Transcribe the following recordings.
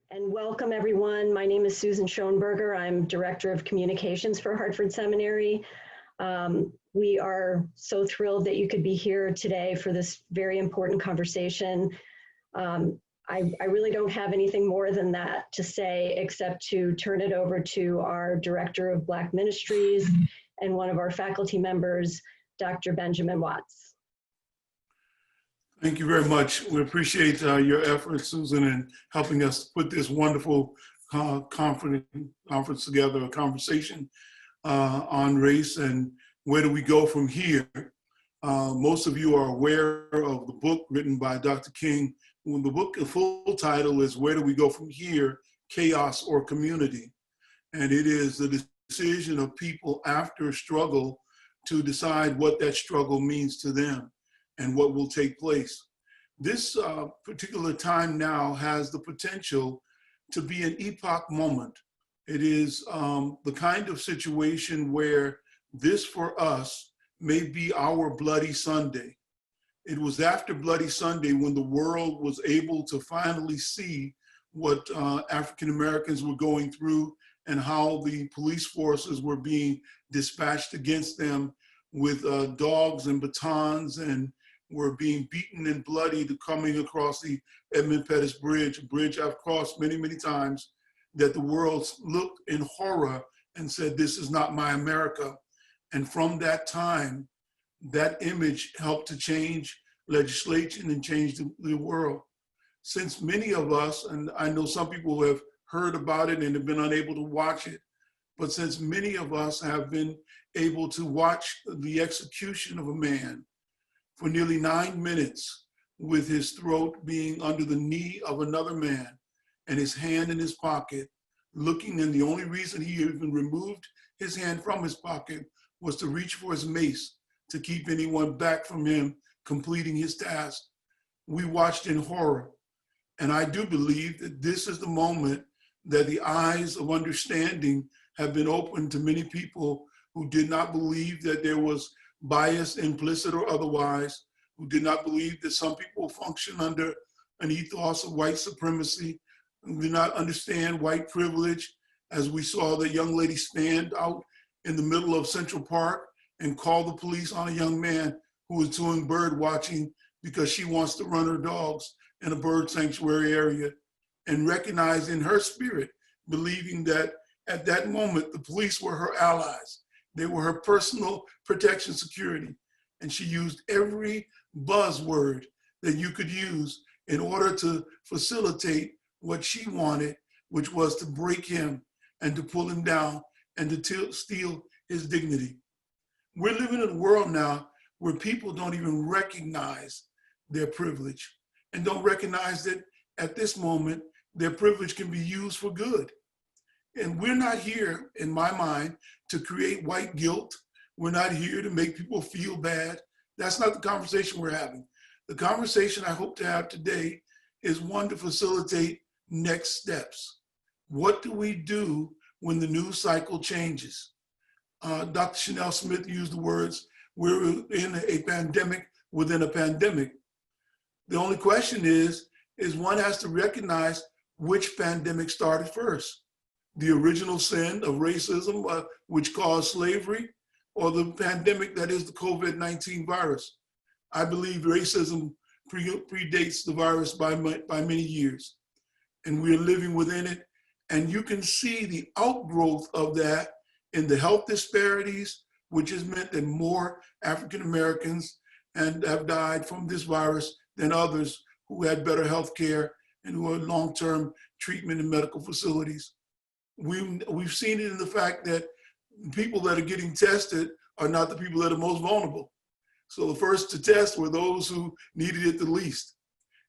And welcome everyone. My name is Susan Schoenberger. I'm Director of Communications for Hartford Seminary. We are so thrilled that you could be here today for this very important conversation. I really don't have anything more than that to say except to turn it over to our Director of Black Ministries and one of our faculty members, Dr. Benjamin Watts. Thank you very much. We appreciate your efforts, Susan, in helping us put this wonderful conference together, a conversation on race and where do we go from here. Most of you are aware of the book written by Dr. King. When the book, the full title is Where Do We Go From Here, Chaos or Community? And it is the decision of people after a struggle to decide what that struggle means to them and what will take place. This particular time now has the potential to be an epoch moment. It is the kind of situation where this for us may be our Bloody Sunday. It was after Bloody Sunday when the world was able to finally see what African Americans were going through and how the police forces were being dispatched against them with dogs and batons, and were being beaten and bloodied coming across the Edmund Pettus Bridge, a bridge I've crossed many, many times, that the world looked in horror and said, this is not my America. And from that time, that image helped to change legislation and change the world. Since many of us, and I know some people have heard about it and have been unable to watch it, but since many of us have been able to watch the execution of a man for nearly 9 minutes with his throat being under the knee of another man and his hand in his pocket, looking, and the only reason he even removed his hand from his pocket was to reach for his mace to keep anyone back from him completing his task. We watched in horror. And I do believe that this is the moment that the eyes of understanding have been opened to many people who did not believe that there was bias, implicit or otherwise, who did not believe that some people function under an ethos of white supremacy, who did not understand white privilege, as we saw the young lady stand out in the middle of Central Park and call the police on a young man who was doing bird watching because she wants to run her dogs in a bird sanctuary area, and recognize in her spirit, believing that at that moment, the police were her allies. They were her personal protection security. And she used every buzzword that you could use in order to facilitate what she wanted, which was to break him and to pull him down and to steal his dignity. We're living in a world now where people don't even recognize their privilege and don't recognize that at this moment, their privilege can be used for good. And we're not here, in my mind, to create white guilt. We're not here to make people feel bad. That's not the conversation we're having. The conversation I hope to have today is one to facilitate next steps. What do we do when the news cycle changes? Dr. Chanel Smith used the words, we're in a pandemic within a pandemic. The only question is one has to recognize which pandemic started first. The original sin of racism, which caused slavery, or the pandemic that is the COVID-19 virus. I believe racism predates the virus by many years, and we're living within it. And you can see the outgrowth of that in the health disparities, which has meant that more African Americans have died from this virus than others who had better health care and who are long-term treatment in medical facilities. We've seen it in the fact that people that are getting tested are not the people that are most vulnerable. So the first to test were those who needed it the least.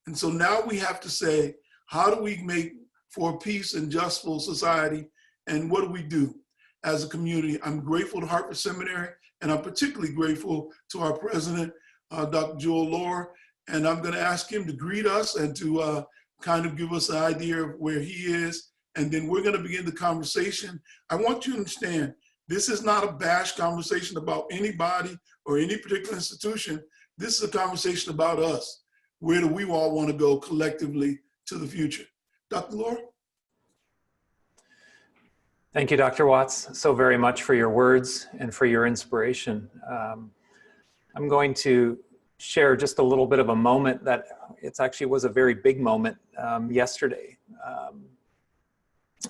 And so now we have to say, how do we make for a peace and justful society? And what do we do as a community? I'm grateful to Hartford Seminary, and I'm particularly grateful to our president, Dr. Joel Lohr. And I'm gonna ask him to greet us and to kind of give us an idea of where he is. And then we're gonna begin the conversation. I want you to understand, this is not a bash conversation about anybody or any particular institution. This is a conversation about us. Where do we all wanna go collectively to the future? Dr. Lohr? Thank you, Dr. Watts, so very much for your words and for your inspiration. I'm going to share just a little bit of a moment that was a very big moment yesterday.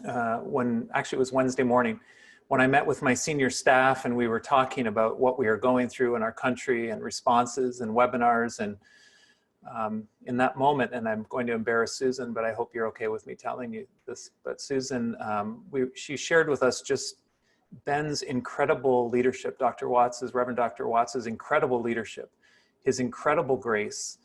Actually it was Wednesday morning, when I met with my senior staff and we were talking about what we are going through in our country and responses and webinars. And in that moment, and I'm going to embarrass Susan, but I hope you're okay with me telling you this, but Susan, she shared with us just Ben's incredible leadership, Reverend Dr. Watts's incredible leadership, his incredible grace,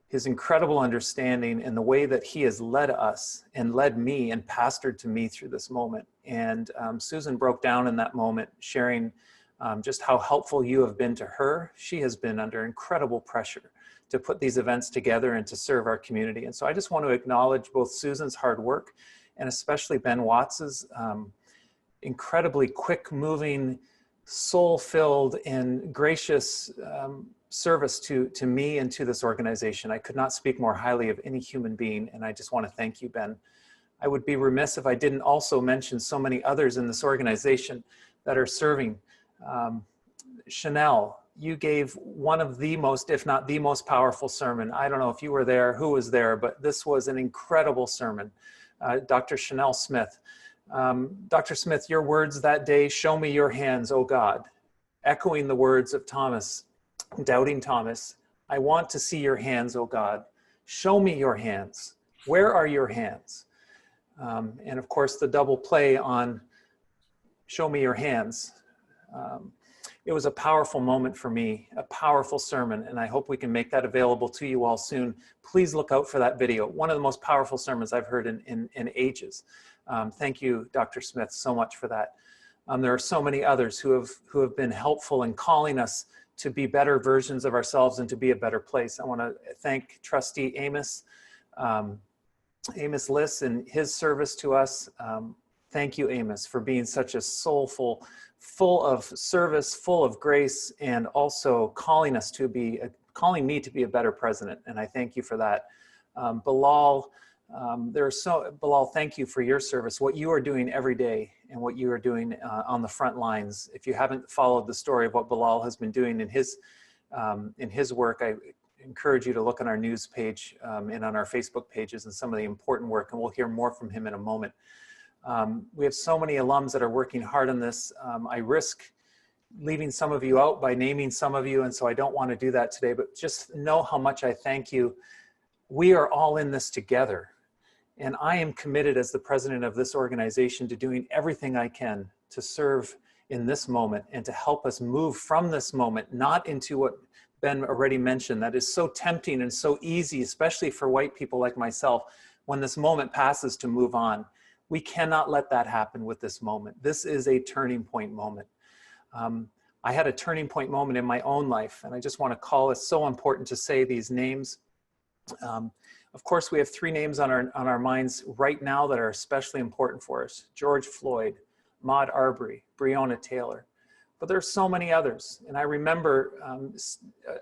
his incredible understanding, and the way that he has led us and led me and pastored to me through this moment. And Susan broke down in that moment, sharing just how helpful you have been to her. She has been under incredible pressure to put these events together and to serve our community. And so I just want to acknowledge both Susan's hard work and especially Ben Watts's incredibly quick-moving, soul-filled, and gracious service to me and to this organization. I could not speak more highly of any human being, and I just want to thank you, Ben. I would be remiss if I didn't also mention so many others in this organization that are serving. Chanel, you gave one of the most, if not the most powerful sermon. I don't know if you were there, who was there, but this was an incredible sermon. Dr. Chanel Smith. Dr. Smith, your words that day, "Show me your hands, O God," echoing the words of Thomas, doubting Thomas. "I want to see your hands, O God. Show me your hands. Where are your hands?" And of course, the double play on "show me your hands." It was a powerful moment for me, a powerful sermon, and I hope we can make that available to you all soon. Please look out for that video. One of the most powerful sermons I've heard in ages. Thank you, Dr. Smith, so much for that. There are so many others who have been helpful in calling us to be better versions of ourselves and to be a better place. I want to thank Trustee Amos Liss and his service to us. Thank you, Amos, for being such a soulful, full of service, full of grace, and also calling me to be a better president. And I thank you for that. Bilal, Bilal, thank you for your service, what you are doing every day and what you are doing on the front lines. If you haven't followed the story of what Bilal has been doing in his work, I encourage you to look on our news page and on our Facebook pages and some of the important work, and we'll hear more from him in a moment. We have so many alums that are working hard on this. I risk leaving some of you out by naming some of you, and so I don't want to do that today, but just know how much I thank you. We are all in this together, and I am committed as the president of this organization to doing everything I can to serve in this moment and to help us move from this moment, not into what Ben already mentioned, that is so tempting and so easy, especially for white people like myself, when this moment passes, to move on. We cannot let that happen with this moment. This is a turning point moment. I had a turning point moment in my own life, and I just want to call it so important to say these names. Of course, we have three names on our minds right now that are especially important for us: George Floyd, Ahmaud Arbery, Breonna Taylor. But there's so many others. And I remember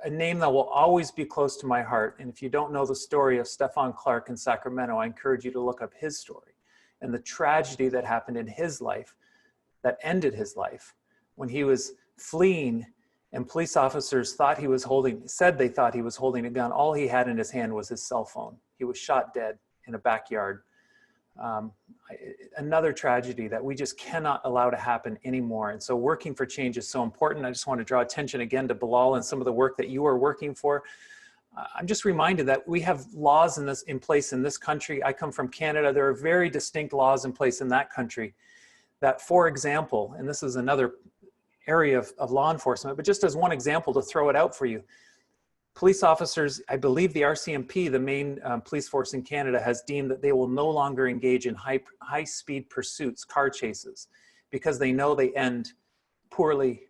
a name that will always be close to my heart. And if you don't know the story of Stephon Clark in Sacramento, I encourage you to look up his story and the tragedy that happened in his life, that ended his life, when he was fleeing and police officers said they thought he was holding a gun. All he had in his hand was his cell phone. He was shot dead in a backyard. Another tragedy that we just cannot allow to happen anymore. And so working for change is so important. I just want to draw attention again to Bilal and some of the work that you are working for. I'm just reminded that we have laws in place in this country. I come from Canada. There are very distinct laws in place in that country that, for example, and this is another area of law enforcement, but just as one example to throw it out for you, police officers, I believe the RCMP, the main police force in Canada, has deemed that they will no longer engage in high-speed pursuits, car chases, because they know they end poorly,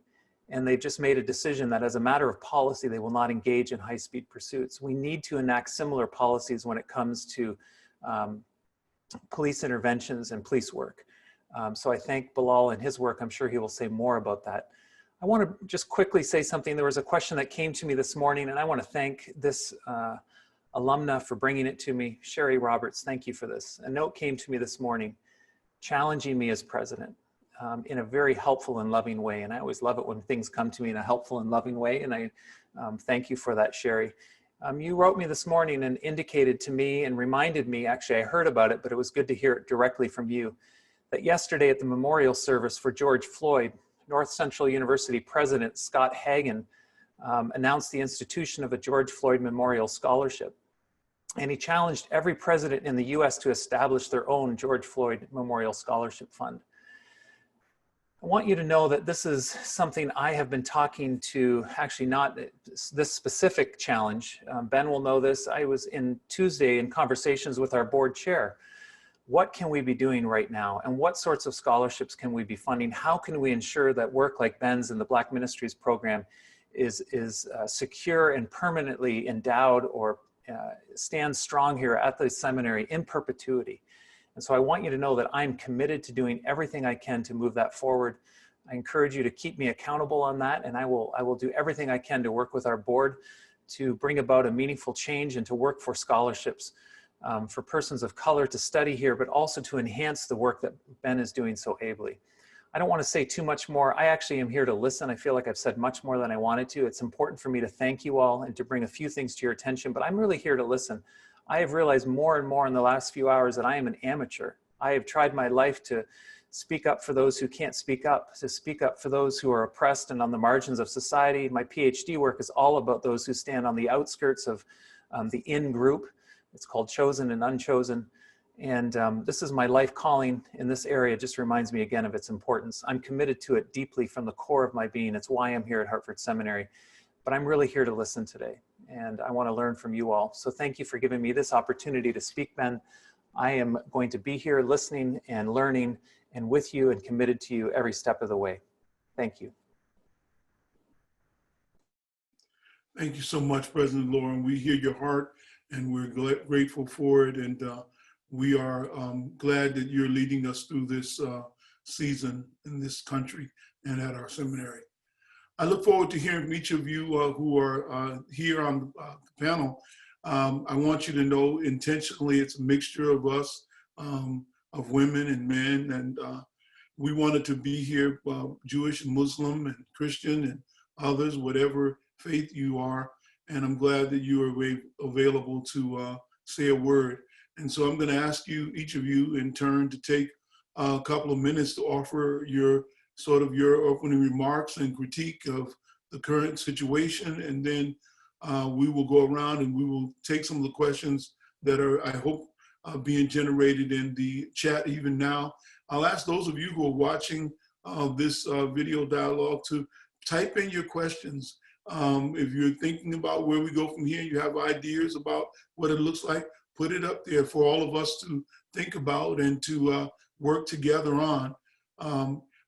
and they've just made a decision that as a matter of policy, they will not engage in high-speed pursuits. We need to enact similar policies when it comes to police interventions and police work. So I thank Bilal and his work. I'm sure he will say more about that. I want to just quickly say something. There was a question that came to me this morning, and I want to thank this alumna for bringing it to me. Sherry Roberts, thank you for this. A note came to me this morning challenging me as president. in a very helpful and loving way. And I always love it when things come to me in a helpful and loving way. And I thank you for that, Sherry. You wrote me this morning and indicated to me and reminded me, actually I heard about it, but it was good to hear it directly from you, that yesterday at the memorial service for George Floyd, North Central University President Scott Hagan announced the institution of a George Floyd Memorial Scholarship. And he challenged every president in the US to establish their own George Floyd Memorial Scholarship Fund. I want you to know that this is something I have been talking to, actually not this specific challenge. Ben will know this. I was in Tuesday in conversations with our board chair. What can we be doing right now? And what sorts of scholarships can we be funding? How can we ensure that work like Ben's in the Black Ministries program is secure and permanently endowed or stands strong here at the seminary in perpetuity? And so I want you to know that I'm committed to doing everything I can to move that forward. I encourage you to keep me accountable on that, and I will do everything I can to work with our board to bring about a meaningful change and to work for scholarships for persons of color to study here, but also to enhance the work that Ben is doing so ably. I don't want to say too much more. I actually am here to listen. I feel like I've said much more than I wanted to. It's important for me to thank you all and to bring a few things to your attention, but I'm really here to listen. I have realized more and more in the last few hours that I am an amateur. I have tried my life to speak up for those who can't speak up, to speak up for those who are oppressed and on the margins of society. My PhD work is all about those who stand on the outskirts of the in group. It's called Chosen and Unchosen. And this is my life calling in this area. It just reminds me again of its importance. I'm committed to it deeply from the core of my being. It's why I'm here at Hartford Seminary. But I'm really here to listen today. And I want to learn from you all. So thank you for giving me this opportunity to speak, Ben. I am going to be here listening and learning and with you and committed to you every step of the way. Thank you. Thank you so much, President Lauren. We hear your heart and we're grateful for it. And we are glad that you're leading us through this season in this country and at our seminary. I look forward to hearing from each of you who are here on the panel. I want you to know intentionally it's a mixture of us, of women and men, and we wanted to be here, Jewish and Muslim and Christian and others, whatever faith you are, and I'm glad that you are available to say a word. And so I'm going to ask you, each of you in turn, to take a couple of minutes to offer your opening remarks and critique of the current situation, and then we will go around and we will take some of the questions that are, I hope, being generated in the chat even now. I'll ask those of you who are watching this video dialogue to type in your questions. If you're thinking about where we go from here, you have ideas about what it looks like, put it up there for all of us to think about and to work together on.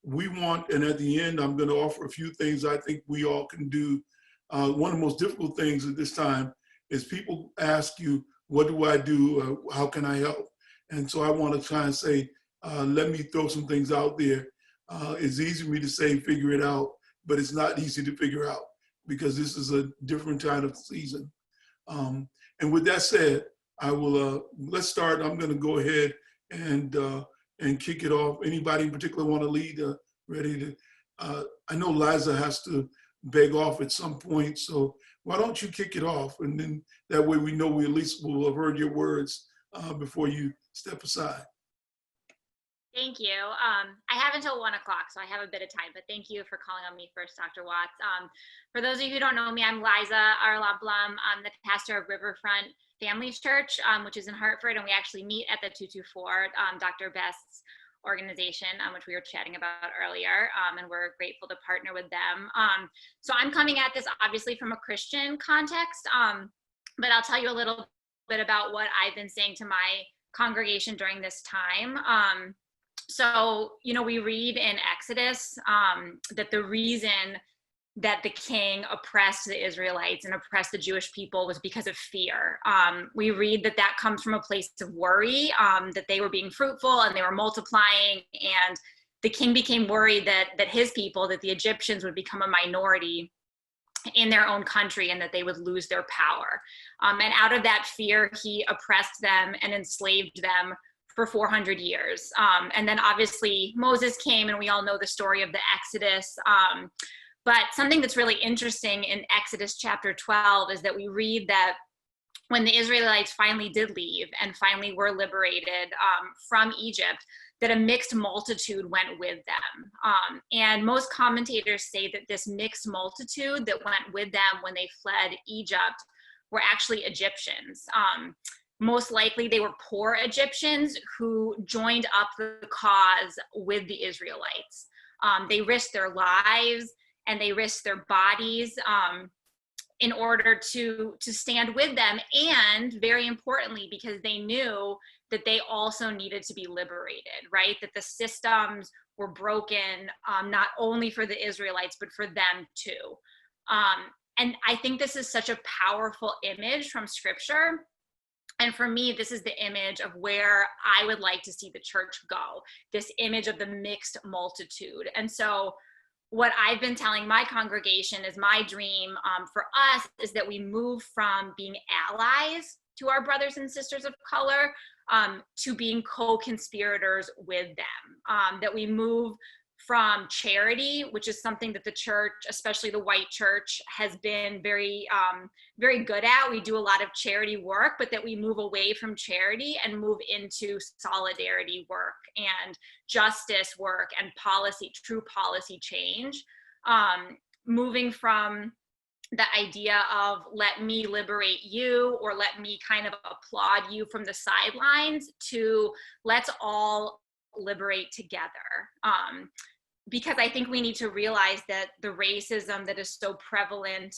We want, and at the end, I'm going to offer a few things I think we all can do. One of the most difficult things at this time is people ask you, what do I do? How can I help? And so I want to try and say, let me throw some things out there. It's easy for me to say, figure it out, but it's not easy to figure out because this is a different kind of season. And with that said, I will, let's start. I'm going to go ahead and kick it off. Anybody in particular want to lead? Ready to? I know Liza has to beg off at some point, so why don't you kick it off, and then that way we know we at least will have heard your words before you step aside. Thank you. I have until 1 o'clock, so I have a bit of time, but thank you for calling on me first, Dr. Watts. For those of you who don't know me, I'm Liza Arla Blum. I'm the pastor of Riverfront Families Church, which is in Hartford, and we actually meet at the 224, Dr. Best's organization, which we were chatting about earlier, and we're grateful to partner with them. So I'm coming at this obviously from a Christian context, but I'll tell you a little bit about what I've been saying to my congregation during this time. So, you know, we read in Exodus that the reason that the king oppressed the Israelites and oppressed the Jewish people was because of fear. We read that that comes from a place of worry, that they were being fruitful and they were multiplying, and the king became worried that his people, that the Egyptians would become a minority in their own country and that they would lose their power. And out of that fear, he oppressed them and enslaved them for 400 years. And then obviously Moses came, and we all know the story of the Exodus. But something that's really interesting in Exodus chapter 12 is that we read that when the Israelites finally did leave and finally were liberated from Egypt, that a mixed multitude went with them. And most commentators say that this mixed multitude that went with them when they fled Egypt were actually Egyptians. Most likely they were poor Egyptians who joined up the cause with the Israelites. They risked their lives and they risked their bodies in order to stand with them, and very importantly, because they knew that they also needed to be liberated, right? That the systems were broken, not only for the Israelites, but for them too. And I think this is such a powerful image from scripture. And for me, this is the image of where I would like to see the church go, this image of the mixed multitude. And so what I've been telling my congregation is my dream for us is that we move from being allies to our brothers and sisters of color to being co-conspirators with them, that we move from charity, which is something that the church, especially the white church, has been very, very good at. We do a lot of charity work, but that we move away from charity and move into solidarity work and justice work and policy, true policy change. Moving from the idea of let me liberate you or let me kind of applaud you from the sidelines to let's all liberate together. Because I think we need to realize that the racism that is so prevalent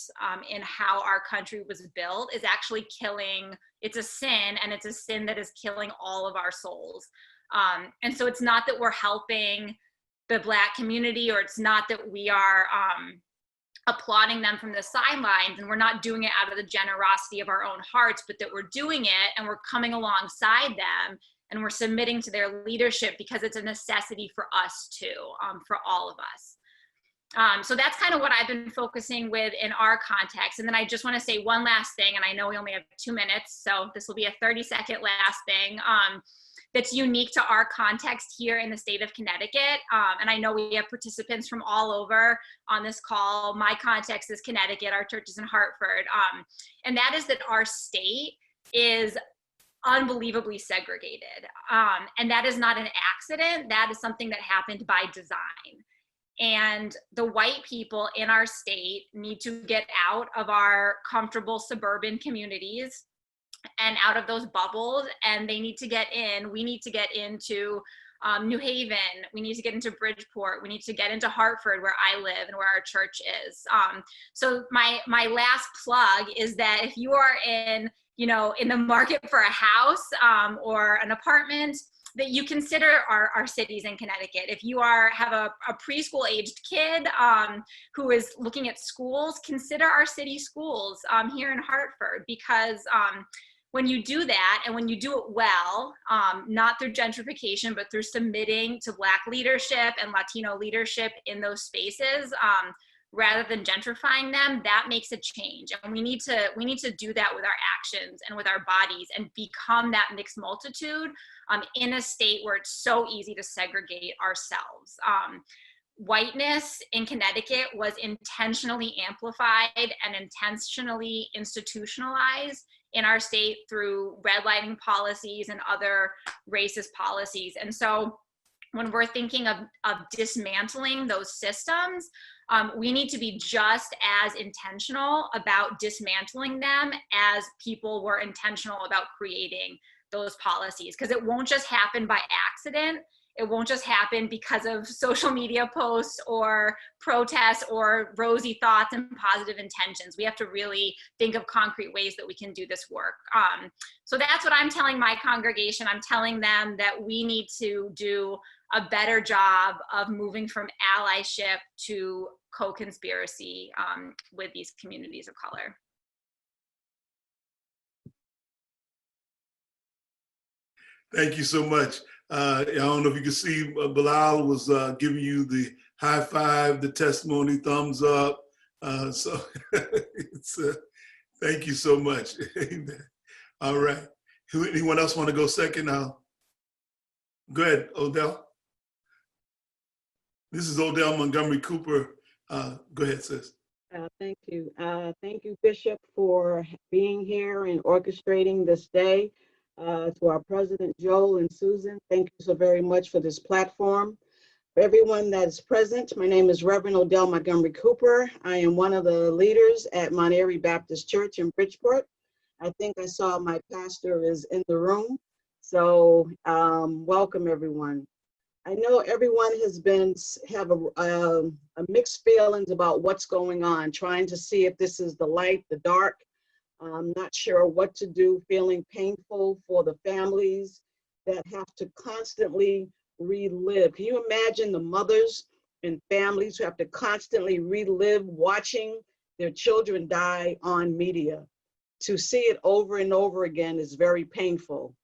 in how our country was built is actually killing, it's a sin, and it's a sin that is killing all of our souls. And so it's not that we're helping the Black community, or it's not that we are applauding them from the sidelines, and we're not doing it out of the generosity of our own hearts, but that we're doing it and we're coming alongside them and we're submitting to their leadership because it's a necessity for us too, for all of us. So that's kind of what I've been focusing with in our context. And then I just want to say one last thing, and I know we only have 2 minutes, so this will be a 30-second last thing that's unique to our context here in the state of Connecticut. And I know we have participants from all over on this call. My context is Connecticut, our church is in Hartford. And that is that our state is unbelievably segregated. And that is not an accident. That is something that happened by design. And the white people in our state need to get out of our comfortable suburban communities and out of those bubbles, and they need to get in. We need to get into New Haven. We need to get into Bridgeport. We need to get into Hartford, where I live and where our church is. So my last plug is that if you are in the market for a house or an apartment, that you consider our cities in Connecticut. If you have a preschool aged kid who is looking at schools, consider our city schools here in Hartford, because when you do that, and when you do it well, not through gentrification, but through submitting to Black leadership and Latino leadership in those spaces, rather than gentrifying them, that makes a change. And we need to do that with our actions and with our bodies and become that mixed multitude in a state where it's so easy to segregate ourselves. Whiteness in Connecticut was intentionally amplified and intentionally institutionalized in our state through redlining policies and other racist policies. And so when we're thinking of dismantling those systems, we need to be just as intentional about dismantling them as people were intentional about creating those policies, because it won't just happen by accident. It won't just happen because of social media posts or protests or rosy thoughts and positive intentions. We have to really think of concrete ways that we can do this work. So that's what I'm telling my congregation. I'm telling them that we need to do a better job of moving from allyship to co-conspiracy with these communities of color. Thank you so much. I don't know if you can see, Bilal was giving you the high five, the testimony, thumbs up. So thank you so much. Amen. All right. Anyone else want to go second now? Go ahead, Odell. This is Odell Montgomery Cooper. Go ahead, sis. Thank you. Thank you, Bishop, for being here and orchestrating this day. To our President Joel and Susan, thank you so very much for this platform. For everyone that is present, my name is Reverend Odell Montgomery Cooper. I am one of the leaders at Mount Airy Baptist Church in Bridgeport. I think I saw my pastor is in the room. So welcome, everyone. I know everyone has have a mixed feelings about what's going on, trying to see if this is the light, the dark. I'm not sure what to do, feeling painful for the families that have to constantly relive. Can you imagine the mothers and families who have to constantly relive watching their children die on media? To see it over and over again is very painful.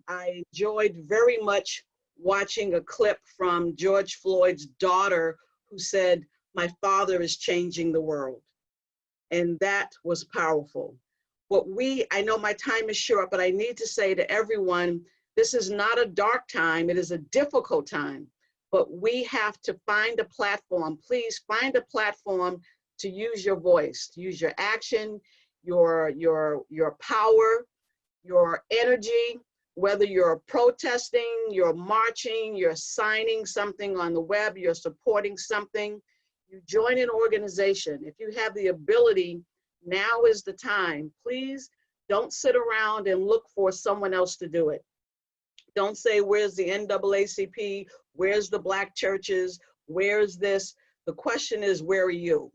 I enjoyed very much watching a clip from George Floyd's daughter who said, "My father is changing the world." And that was powerful. I know my time is short, but I need to say to everyone, this is not a dark time, it is a difficult time, but we have to find a platform. Please find a platform to use your voice, to use your action, your power, your energy, whether you're protesting, you're marching, you're signing something on the web, you're supporting something, you join an organization. If you have the ability, now is the time. Please don't sit around and look for someone else to do it. Don't say, where's the NAACP? Where's the Black churches? Where's this? The question is, where are you?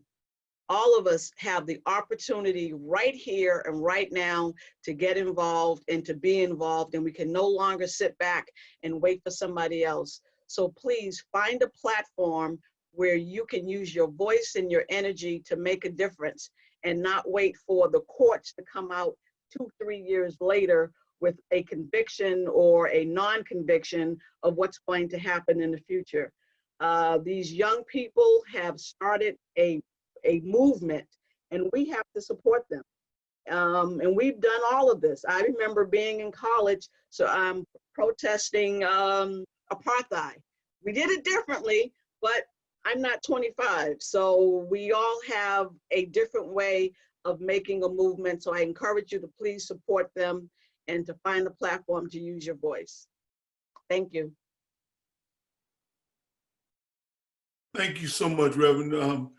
All of us have the opportunity right here and right now to get involved and to be involved, and we can no longer sit back and wait for somebody else. So please find a platform where you can use your voice and your energy to make a difference and not wait for the courts to come out 2-3 years later with a conviction or a non-conviction of what's going to happen in the future. These young people have started a movement, and we have to support them. And we've done all of this. I remember being in college, so I'm protesting apartheid. We did it differently, but I'm not 25. So we all have a different way of making a movement. So I encourage you to please support them and to find a platform to use your voice. Thank you. Thank you so much, Reverend.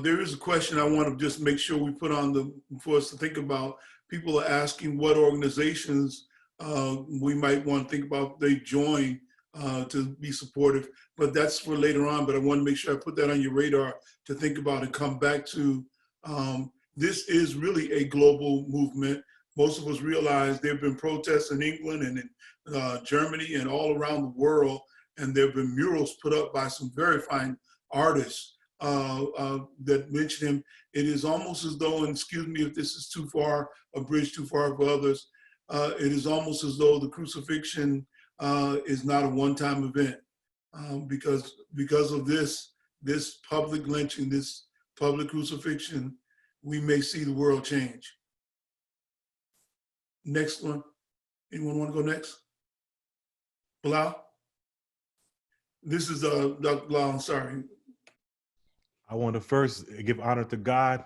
There is a question I want to just make sure we put on for us to think about. People are asking what organizations we might want to think about they join to be supportive, but that's for later on. But I want to make sure I put that on your radar to think about and come back to. This is really a global movement. Most of us realize there have been protests in England and in Germany and all around the world, and there have been murals put up by some very fine artists that mention him. It is almost as though, and excuse me if this is too far, a bridge too far for others, it is almost as though the crucifixion is not a one-time event because of this public lynching, this public crucifixion, we may see the world change. Next one. Anyone want to go next? Bilal? This is Dr. Bilal, I'm sorry. I want to first give honor to God,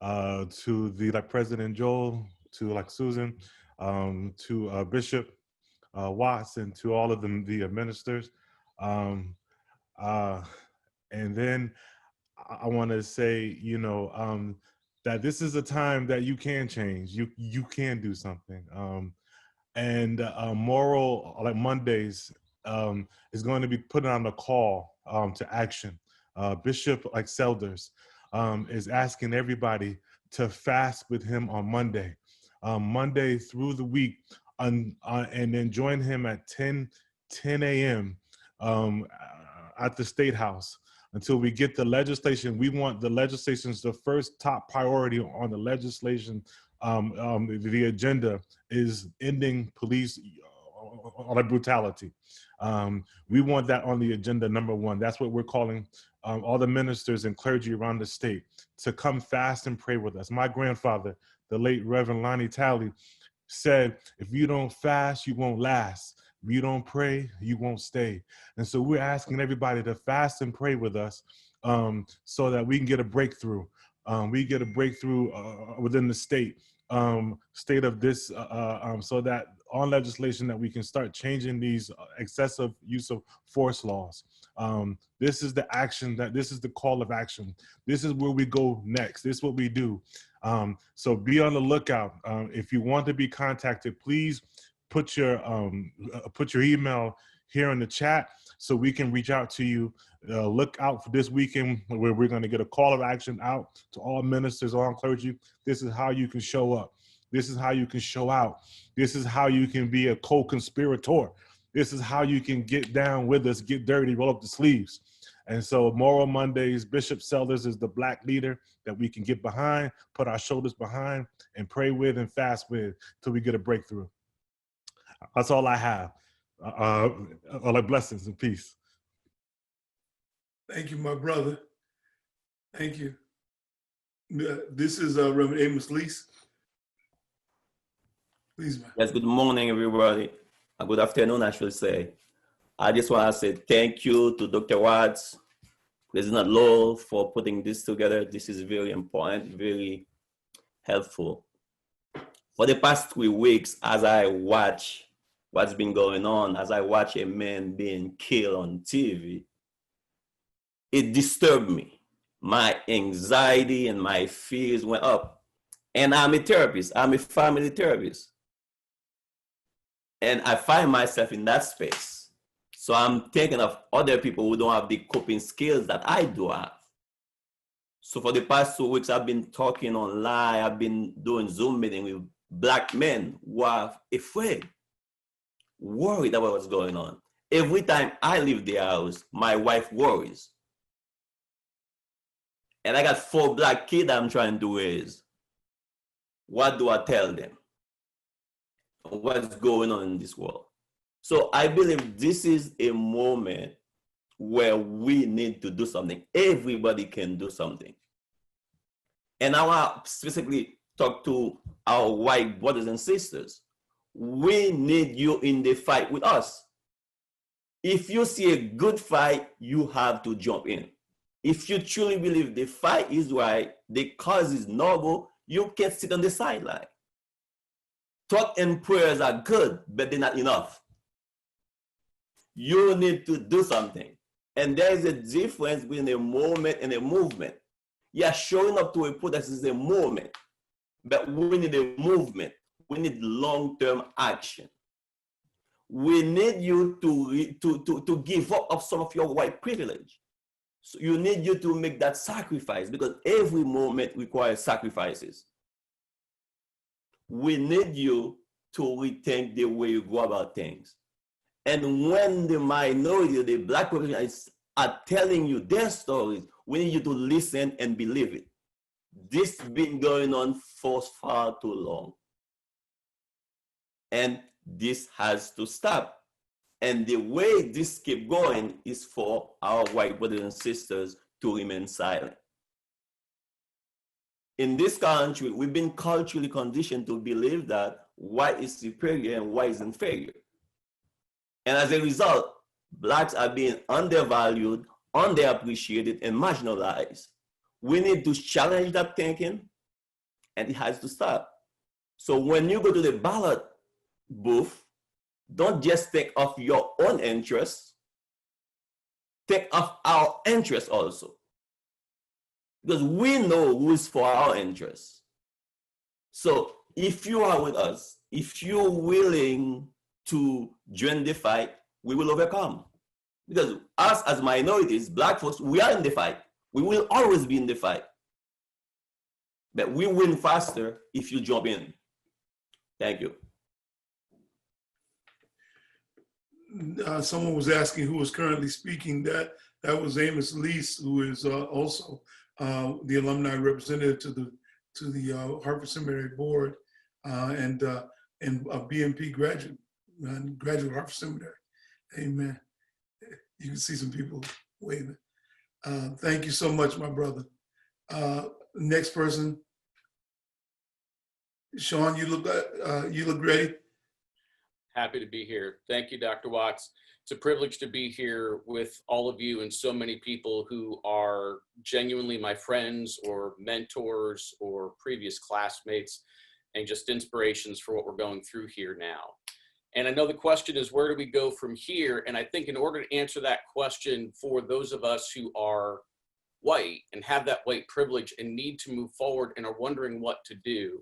to the President Joel, to Susan, to Bishop Watts, and to all of the ministers. And then I want to say, that this is a time that you can change. You can do something. And Moral Mondays is going to be putting on a call to action. Bishop Selders is asking everybody to fast with him on Monday through the week, and then join him at 10 a.m. At the State House until we get the legislation. We want the legislation's the first top priority on the legislation. The agenda is ending police brutality. We want that on the agenda, number one. That's what we're calling all the ministers and clergy around the state to come fast and pray with us. My grandfather, the late Reverend Lonnie Talley, said, if you don't fast, you won't last. If you don't pray, you won't stay. And so we're asking everybody to fast and pray with us so that we can get a breakthrough. We get a breakthrough within the state of this, so that on legislation that we can start changing these excessive use of force laws. This is the action this is the call of action. This is where we go next. This is what we do. So be on the lookout. If you want to be contacted, please put your email here in the chat so we can reach out to you. Look out for this weekend where we're going to get a call of action out to all ministers, all clergy. This is how you can show up. This is how you can show out. This is how you can be a co-conspirator. This is how you can get down with us, get dirty, roll up the sleeves. And so Moral Mondays, Bishop Sellers is the Black leader that we can get behind, put our shoulders behind, and pray with and fast with till we get a breakthrough. That's all I have. All the blessings and peace. Thank you, my brother. Thank you. This is Reverend Amos Lease. Please, man. Yes, good morning, everybody. Good afternoon, I should say. I just want to say thank you to Dr. Watts, President Lowell, for putting this together. This is very important, very helpful. For the past 3 weeks, as I watch what's been going on, as I watch a man being killed on TV, it disturbed me. My anxiety and my fears went up. And I'm a therapist. I'm a family therapist. And I find myself in that space. So I'm thinking of other people who don't have the coping skills that I do have. So for the past 2 weeks, I've been talking online. I've been doing Zoom meeting with Black men who are afraid, worried about what's going on. Every time I leave the house, my wife worries. And I got 4 Black kids I'm trying to raise. What do I tell them? What's going on in this world? So I believe this is a moment where we need to do something. Everybody can do something. And I want to specifically talk to our white brothers and sisters. We need you in the fight with us. If you see a good fight, you have to jump in. If you truly believe the fight is right, the cause is noble, you can't sit on the sideline. Talk and prayers are good, but they're not enough. You need to do something. And there is a difference between a moment and a movement. Yeah, showing up to a protest is a moment, but we need a movement. We need long-term action. We need you to give up some of your white privilege. So you need you to make that sacrifice because every moment requires sacrifices. We need you to rethink the way you go about things. And when the minority, the Black population are telling you their stories, we need you to listen and believe it. This has been going on for far too long. And this has to stop. And the way this keeps going is for our white brothers and sisters to remain silent. In this country, we've been culturally conditioned to believe that white is superior and white is inferior. And as a result, Blacks are being undervalued, underappreciated, and marginalized. We need to challenge that thinking, and it has to stop. So when you go to the ballot booth, don't just think of your own interests, think of our interests also. Because we know who is for our interests. So if you are with us, if you're willing to join the fight, we will overcome. Because us as minorities, Black folks, we are in the fight. We will always be in the fight. But we win faster if you jump in. Thank you. Someone was asking who was currently speaking. That was Amos Lease, who is also the alumni representative to the Harvard Seminary Board and a BMP graduate Harvard Seminary. Amen. You can see some people waving. Thank you so much, my brother. Next person, Sean, you look ready. Happy to be here. Thank you, Dr. Watts. It's a privilege to be here with all of you and so many people who are genuinely my friends or mentors or previous classmates and just inspirations for what we're going through here now. And I know the question is, where do we go from here? And I think in order to answer that question for those of us who are white and have that white privilege and need to move forward and are wondering what to do,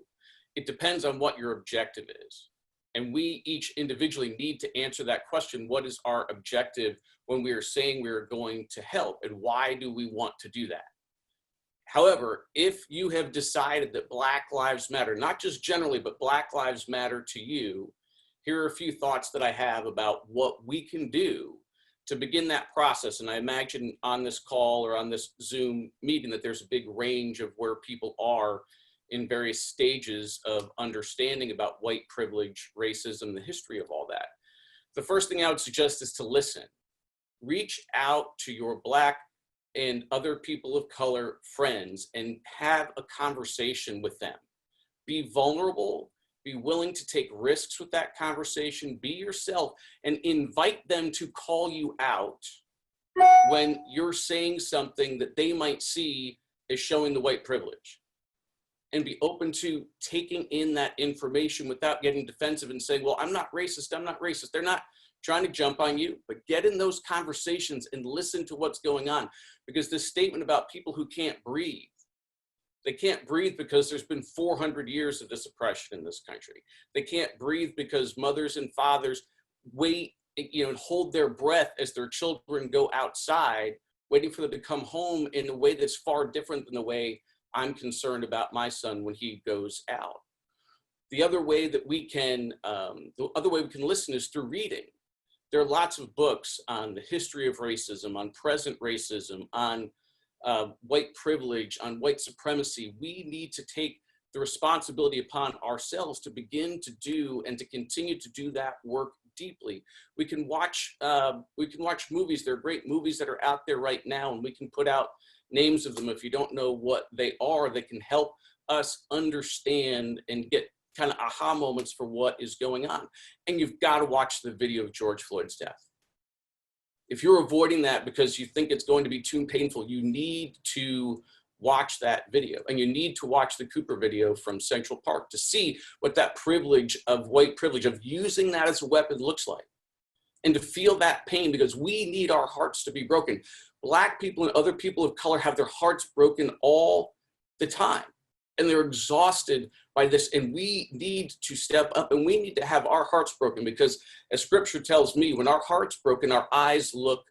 it depends on what your objective is. And we each individually need to answer that question. What is our objective when we are saying we are going to help, and why do we want to do that? However, if you have decided that Black Lives Matter, not just generally, but Black Lives Matter to you, here are a few thoughts that I have about what we can do to begin that process. And I imagine on this call or on this Zoom meeting that there's a big range of where people are in various stages of understanding about white privilege, racism, the history of all that. The first thing I would suggest is to listen. Reach out to your Black and other people of color friends and have a conversation with them. Be vulnerable, be willing to take risks with that conversation, be yourself, and invite them to call you out when you're saying something that they might see as showing the white privilege. And be open to taking in that information without getting defensive and saying, well, I'm not racist, I'm not racist. They're not trying to jump on you, but get in those conversations and listen to what's going on. Because this statement about people who can't breathe, they can't breathe because there's been 400 years of this oppression in this country. They can't breathe because mothers and fathers wait, and hold their breath as their children go outside, waiting for them to come home in a way that's far different than the way I'm concerned about my son when he goes out. The other way that we can, listen is through reading. There are lots of books on the history of racism, on present racism, on white privilege, on white supremacy. We need to take the responsibility upon ourselves to begin to do and to continue to do that work deeply. We can watch movies. There are great movies that are out there right now, and we can put out names of them. If you don't know what they are, they can help us understand and get kind of aha moments for what is going on. And you've got to watch the video of George Floyd's death. If you're avoiding that because you think it's going to be too painful, you need to watch that video, and you need to watch the Cooper video from Central Park to see what that privilege of white privilege of using that as a weapon looks like, and to feel that pain, because we need our hearts to be broken. Black people and other people of color have their hearts broken all the time, and they're exhausted by this, and we need to step up, and we need to have our hearts broken, because as scripture tells me, when our heart's broken, our eyes look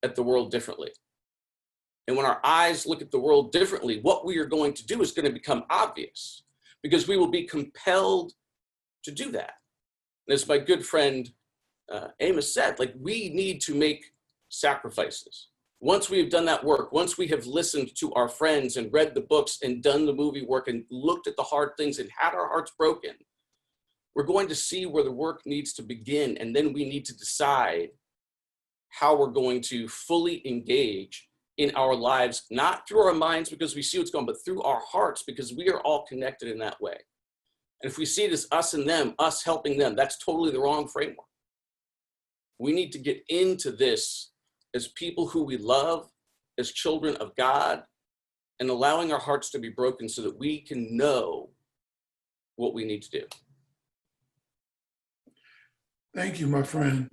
at the world differently. And when our eyes look at the world differently, what we are going to do is going to become obvious, because we will be compelled to do that. And as my good friend Amos said, like, we need to make sacrifices. Once we have done that work, once we have listened to our friends and read the books and done the movie work and looked at the hard things and had our hearts broken, we're going to see where the work needs to begin. And then we need to decide how we're going to fully engage in our lives, not through our minds because we see what's going on, but through our hearts, because we are all connected in that way. And if we see it as us and them, us helping them, that's totally the wrong framework. We need to get into this as people who we love, as children of God, and allowing our hearts to be broken so that we can know what we need to do. Thank you, my friend.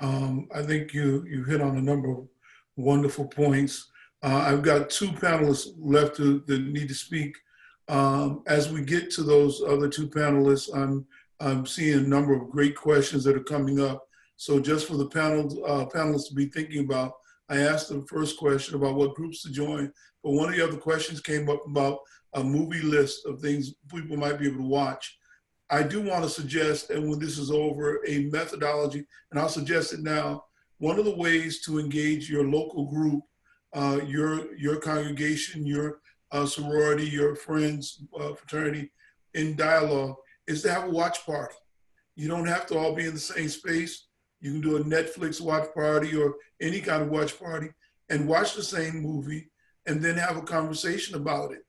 I think you hit on a number of wonderful points. I've got two panelists left that need to speak. As we get to those other two panelists, I'm seeing a number of great questions that are coming up. So just for the panelists to be thinking about, I asked the first question about what groups to join, but one of the other questions came up about a movie list of things people might be able to watch. I do want to suggest, and when this is over, a methodology, and I'll suggest it now. One of the ways to engage your local group, your congregation, your sorority, your friends, fraternity in dialogue is to have a watch party. You don't have to all be in the same space. You can do a Netflix watch party or any kind of watch party and watch the same movie and then have a conversation about it.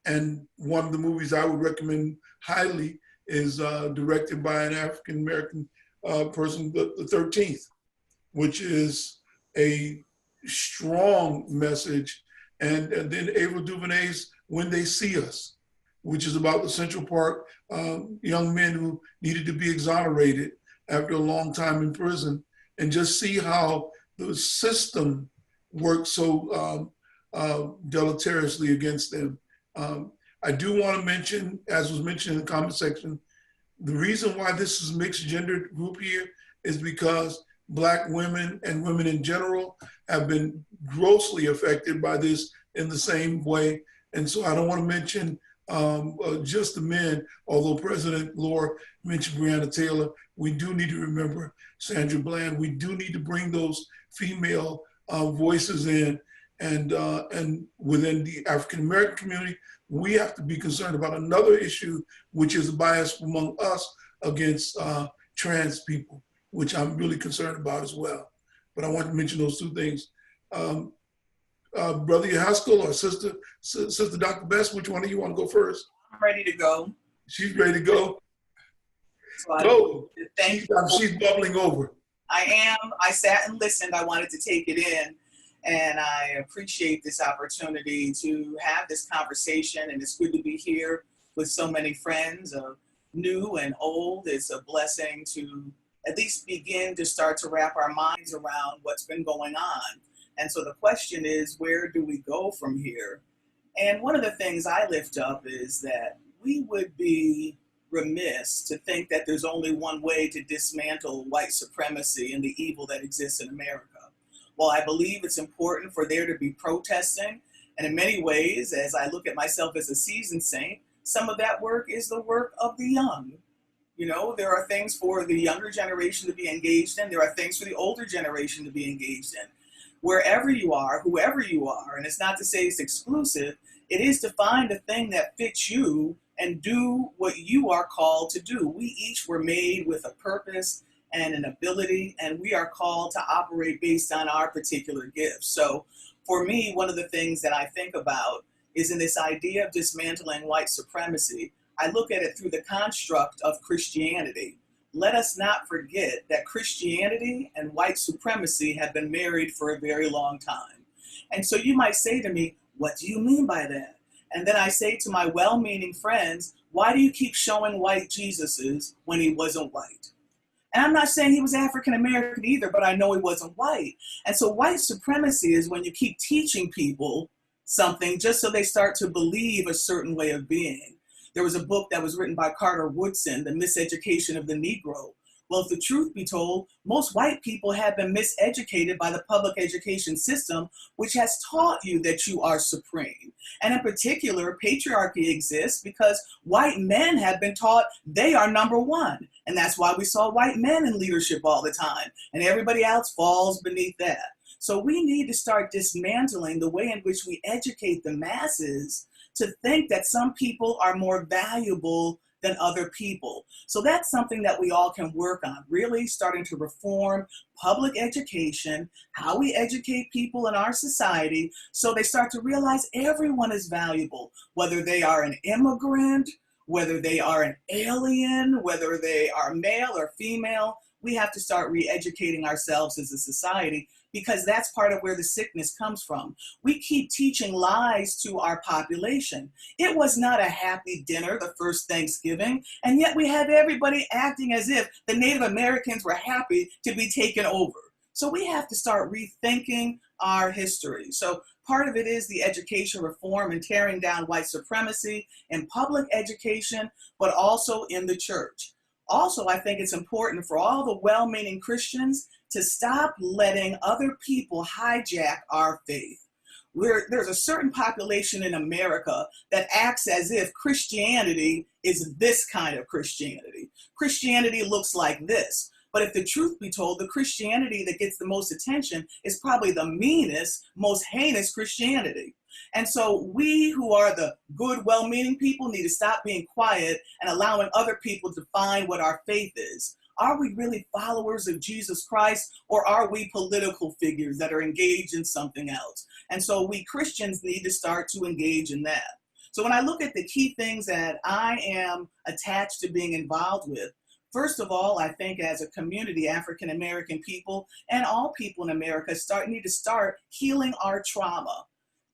And one of the movies I would recommend highly is directed by an African-American person, the 13th, which is a strong message. And then Ava DuVernay's When They See Us, which is about the Central Park young men who needed to be exonerated after a long time in prison, and just see how the system works so deleteriously against them. I do want to mention, as was mentioned in the comment section, the reason why this is a mixed gendered group here is because Black women and women in general have been grossly affected by this in the same way. And so I don't want to mention just the men, although President Gore mentioned Breonna Taylor. We do need to remember Sandra Bland. We do need to bring those female voices in. And within the African-American community, we have to be concerned about another issue, which is bias among us against trans people, which I'm really concerned about as well. But I want to mention those two things. Brother Haskell or Sister Dr. Best, which one of you want to go first? I'm ready to go. She's ready to go. So Go. Thank you. She's bubbling over. I am. I sat and listened. I wanted to take it in. And I appreciate this opportunity to have this conversation. And it's good to be here with so many friends, new and old. It's a blessing to at least begin to start to wrap our minds around what's been going on. And so the question is, where do we go from here? And one of the things I lift up is that we would be remiss to think that there's only one way to dismantle white supremacy and the evil that exists in America. While I believe it's important for there to be protesting, and in many ways, as I look at myself as a seasoned saint, some of that work is the work of the young. You know, there are things for the younger generation to be engaged in. There are things for the older generation to be engaged in. Wherever you are, whoever you are, and it's not to say it's exclusive, it is to find a thing that fits you and do what you are called to do. We each were made with a purpose and an ability, and we are called to operate based on our particular gifts. So for me, one of the things that I think about is in this idea of dismantling white supremacy, I look at it through the construct of Christianity. Let us not forget that Christianity and white supremacy have been married for a very long time. And so you might say to me, what do you mean by that? And then I say to my well-meaning friends, why do you keep showing white Jesuses when he wasn't white? And I'm not saying he was African-American either, but I know he wasn't white. And so white supremacy is when you keep teaching people something just so they start to believe a certain way of being. There was a book that was written by Carter Woodson, The Miseducation of the Negro. Well, if the truth be told, most white people have been miseducated by the public education system, which has taught you that you are supreme. And in particular, patriarchy exists because white men have been taught they are number one. And that's why we saw white men in leadership all the time. And everybody else falls beneath that. So we need to start dismantling the way in which we educate the masses to think that some people are more valuable than other people. So that's something that we all can work on, really starting to reform public education, how we educate people in our society, so they start to realize everyone is valuable, whether they are an immigrant, whether they are an alien, whether they are male or female. We have to start re-educating ourselves as a society, because that's part of where the sickness comes from. We keep teaching lies to our population. It was not a happy dinner the first Thanksgiving, and yet we have everybody acting as if the Native Americans were happy to be taken over. So we have to start rethinking our history. So part of it is the education reform and tearing down white supremacy in public education, but also in the church. Also, I think it's important for all the well-meaning Christians to stop letting other people hijack our faith. There's a certain population in America that acts as if Christianity is this kind of Christianity. Christianity looks like this. But if the truth be told, the Christianity that gets the most attention is probably the meanest, most heinous Christianity. And so we who are the good, well-meaning people need to stop being quiet and allowing other people to define what our faith is. Are we really followers of Jesus Christ, or are we political figures that are engaged in something else? And so we Christians need to start to engage in that. So when I look at the key things that I am attached to being involved with, first of all, I think as a community, African American people and all people in America need to start healing our trauma.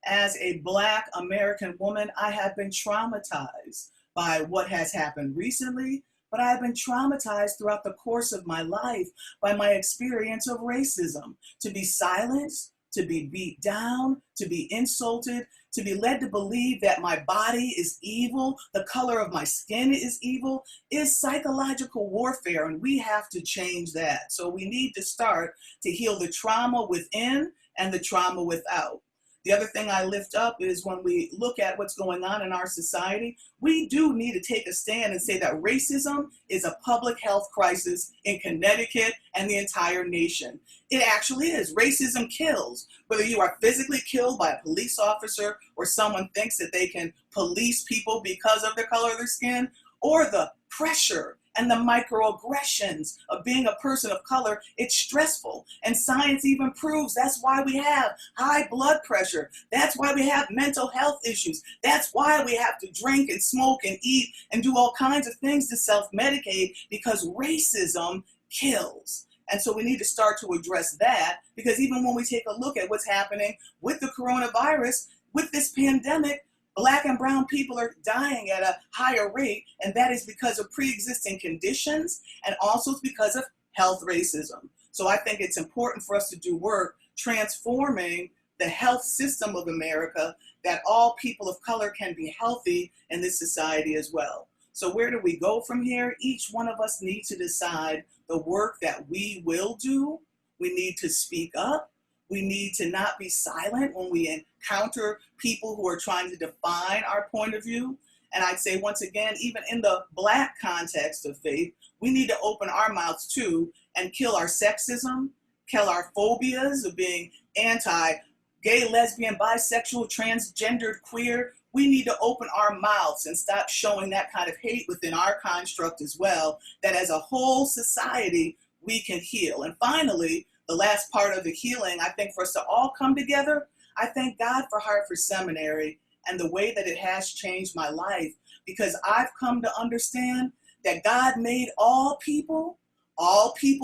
As a Black American woman, I have been traumatized by what has happened recently, but I've been traumatized throughout the course of my life by my experience of racism. To be silenced, to be beat down, to be insulted, to be led to believe that my body is evil, the color of my skin is evil, is psychological warfare, and we have to change that. So we need to start to heal the trauma within and the trauma without. The other thing I lift up is when we look at what's going on in our society, we do need to take a stand and say that racism is a public health crisis in Connecticut and the entire nation. It actually is. Racism kills. Whether you are physically killed by a police officer or someone thinks that they can police people because of the color of their skin, or the pressure and the microaggressions of being a person of color, it's stressful. And science even proves that's why we have high blood pressure. That's why we have mental health issues. That's why we have to drink and smoke and eat and do all kinds of things to self-medicate, because racism kills. And so we need to start to address that, because even when we take a look at what's happening with the coronavirus, with this pandemic, Black and brown people are dying at a higher rate, and that is because of pre-existing conditions, and also because of health racism. So I think it's important for us to do work transforming the health system of America, that all people of color can be healthy in this society as well. So where do we go from here? Each one of us needs to decide the work that we will do. We need to speak up. We need to not be silent when we encounter people who are trying to define our point of view. And I'd say, once again, even in the Black context of faith, we need to open our mouths too and kill our sexism, kill our phobias of being anti-gay, lesbian, bisexual, transgendered, queer. We need to open our mouths and stop showing that kind of hate within our construct as well, that as a whole society, we can heal. And finally, the last part of the healing, I think for us to all come together, I thank God for Hartford Seminary and the way that it has changed my life, because I've come to understand that God made all people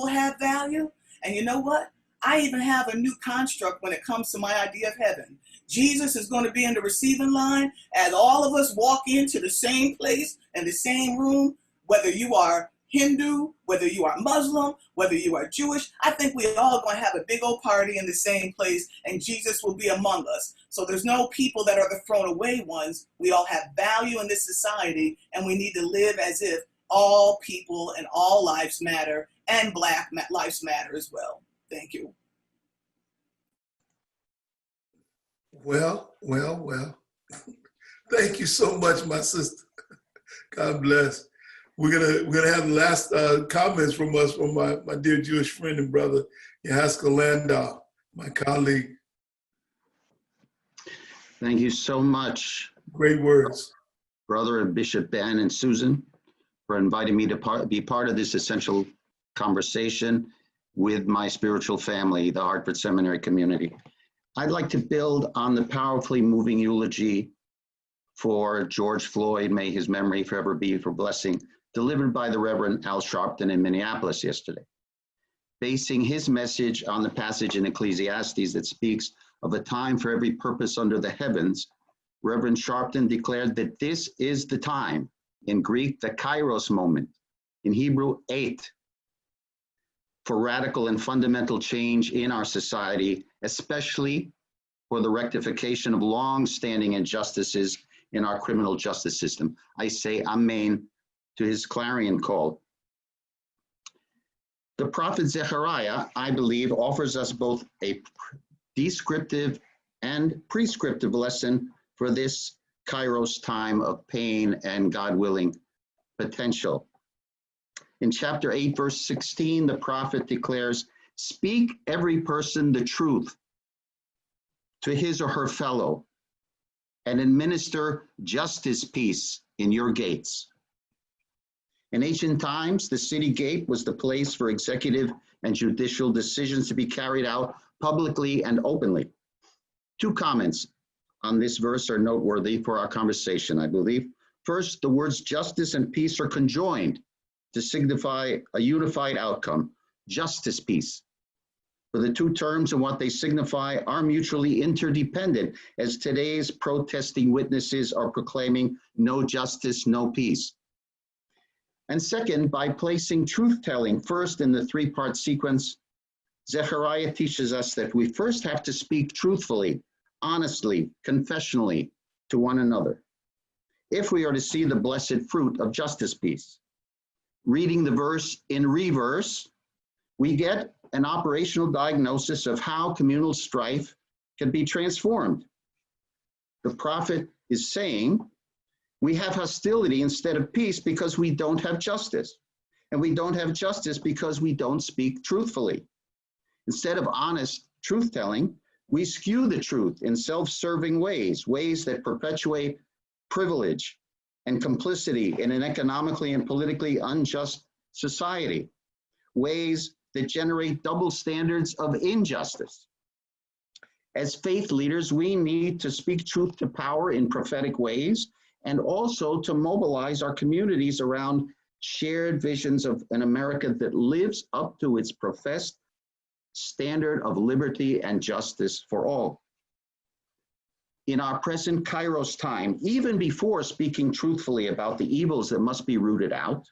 have value. And you know what? I even have a new construct when it comes to my idea of heaven. Jesus is going to be in the receiving line as all of us walk into the same place and the same room, whether you are Hindu, whether you are Muslim, whether you are Jewish. I think we're all going to have a big old party in the same place, and Jesus will be among us. So there's no people that are the thrown away ones. We all have value in this society, and we need to live as if all people and all lives matter, and Black lives matter as well. Thank you. Well. Thank you so much, my sister. God bless. We're gonna have the last comments from my dear Jewish friend and brother, Yahaska Landau, my colleague. Thank you so much. Great words. Brother and Bishop Ben and Susan, for inviting me to be part of this essential conversation with my spiritual family, the Hartford Seminary community. I'd like to build on the powerfully moving eulogy for George Floyd, may his memory forever be for blessing, delivered by the Reverend Al Sharpton in Minneapolis yesterday. Basing his message on the passage in Ecclesiastes that speaks of a time for every purpose under the heavens, Reverend Sharpton declared that this is the time, in Greek, the kairos moment, in Hebrew, 8, for radical and fundamental change in our society, especially for the rectification of long-standing injustices in our criminal justice system. I say amen to his clarion call. The prophet Zechariah, I believe, offers us both a descriptive and prescriptive lesson for this kairos time of pain and, God willing, potential. In chapter 8, verse 16, the prophet declares, "Speak every person the truth to his or her fellow, and administer justice peace in your gates." In ancient times, the city gate was the place for executive and judicial decisions to be carried out publicly and openly. Two comments. on this verse are noteworthy for our conversation, I believe. First, the words justice and peace are conjoined to signify a unified outcome, justice, peace. For the two terms and what they signify are mutually interdependent, as today's protesting witnesses are proclaiming no justice, no peace. And second, by placing truth-telling first in the three-part sequence, Zechariah teaches us that we first have to speak truthfully, honestly, confessionally to one another, if we are to see the blessed fruit of justice, peace. Reading the verse in reverse, we get an operational diagnosis of how communal strife can be transformed. The prophet is saying, we have hostility instead of peace because we don't have justice. And we don't have justice because we don't speak truthfully. Instead of honest truth-telling, we skew the truth in self-serving ways, ways that perpetuate privilege and complicity in an economically and politically unjust society, ways that generate double standards of injustice. As faith leaders, we need to speak truth to power in prophetic ways and also to mobilize our communities around shared visions of an America that lives up to its professed standard of liberty and justice for all. In our present Kairos time, even before speaking truthfully about the evils that must be rooted out,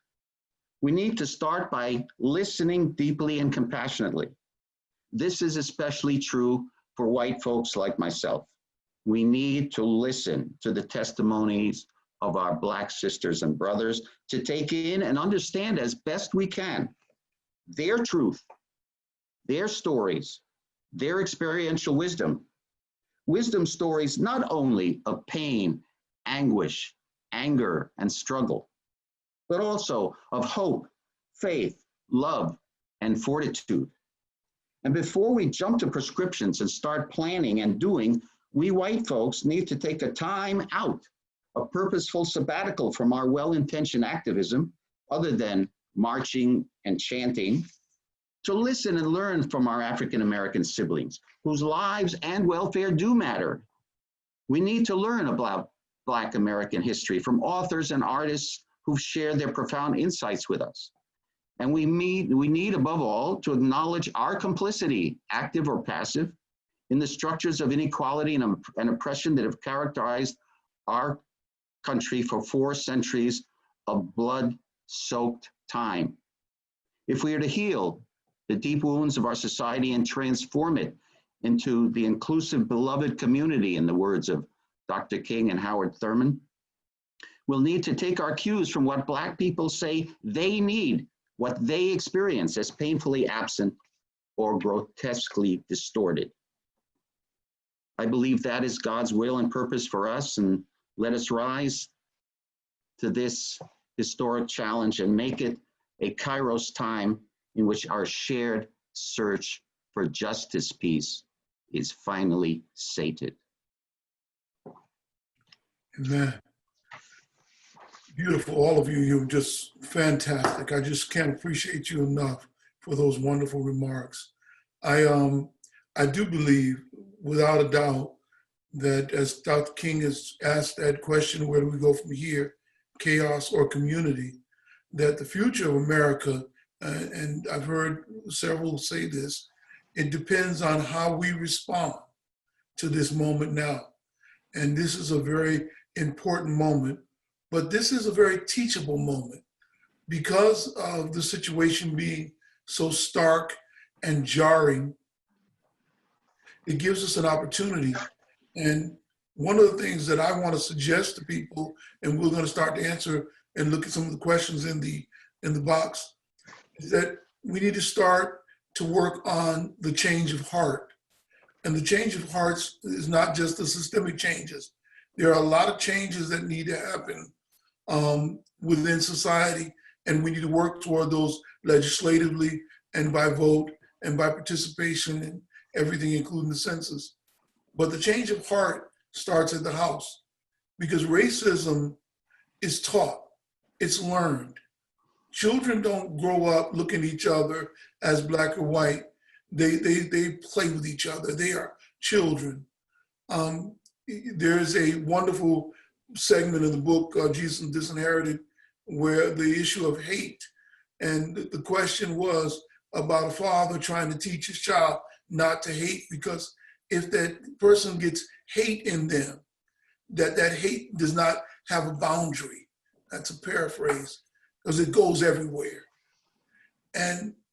we need to start by listening deeply and compassionately. This is especially true for white folks like myself. We need to listen to the testimonies of our Black sisters and brothers, to take in and understand as best we can their truth, their stories, their experiential wisdom. Wisdom stories not only of pain, anguish, anger, and struggle, but also of hope, faith, love, and fortitude. And before we jump to prescriptions and start planning and doing, we white folks need to take a time out, a purposeful sabbatical from our well-intentioned activism, other than marching and chanting, to listen and learn from our African-American siblings, whose lives and welfare do matter. We need to learn about Black American history from authors and artists who've shared their profound insights with us. And we need, above all, to acknowledge our complicity, active or passive, in the structures of inequality and oppression that have characterized our country for 4 centuries of blood-soaked time. If we are to heal the deep wounds of our society and transform it into the inclusive, beloved community, in the words of Dr. King and Howard Thurman, we'll need to take our cues from what Black people say they need, what they experience as painfully absent or grotesquely distorted. I believe that is God's will and purpose for us, and let us rise to this historic challenge and make it a Kairos time in which our shared search for justice, peace, is finally sated. Amen. Beautiful, all of you. You're just fantastic. I just can't appreciate you enough for those wonderful remarks. I do believe, without a doubt, that as Dr. King has asked that question, where do we go from here, chaos or community, that the future of America, and I've heard several say this, it depends on how we respond to this moment now. And this is a very important moment, but this is a very teachable moment because of the situation being so stark and jarring. It gives us an opportunity. And one of the things that I want to suggest to people, and we're going to start to answer and look at some of the questions in the box, is that we need to start to work on the change of heart. And the change of hearts is not just the systemic changes. There are a lot of changes that need to happen within society, and we need to work toward those legislatively and by vote and by participation and everything, including the census. But the change of heart starts at the house, because racism is taught, it's learned. Children don't grow up looking at each other as Black or white. They play with each other. They are children. there is a wonderful segment in the book, Jesus and Disinherited, where the issue of hate, and the question was about a father trying to teach his child not to hate, because if that person gets hate in them, that hate does not have a boundary. That's a paraphrase, because it goes everywhere.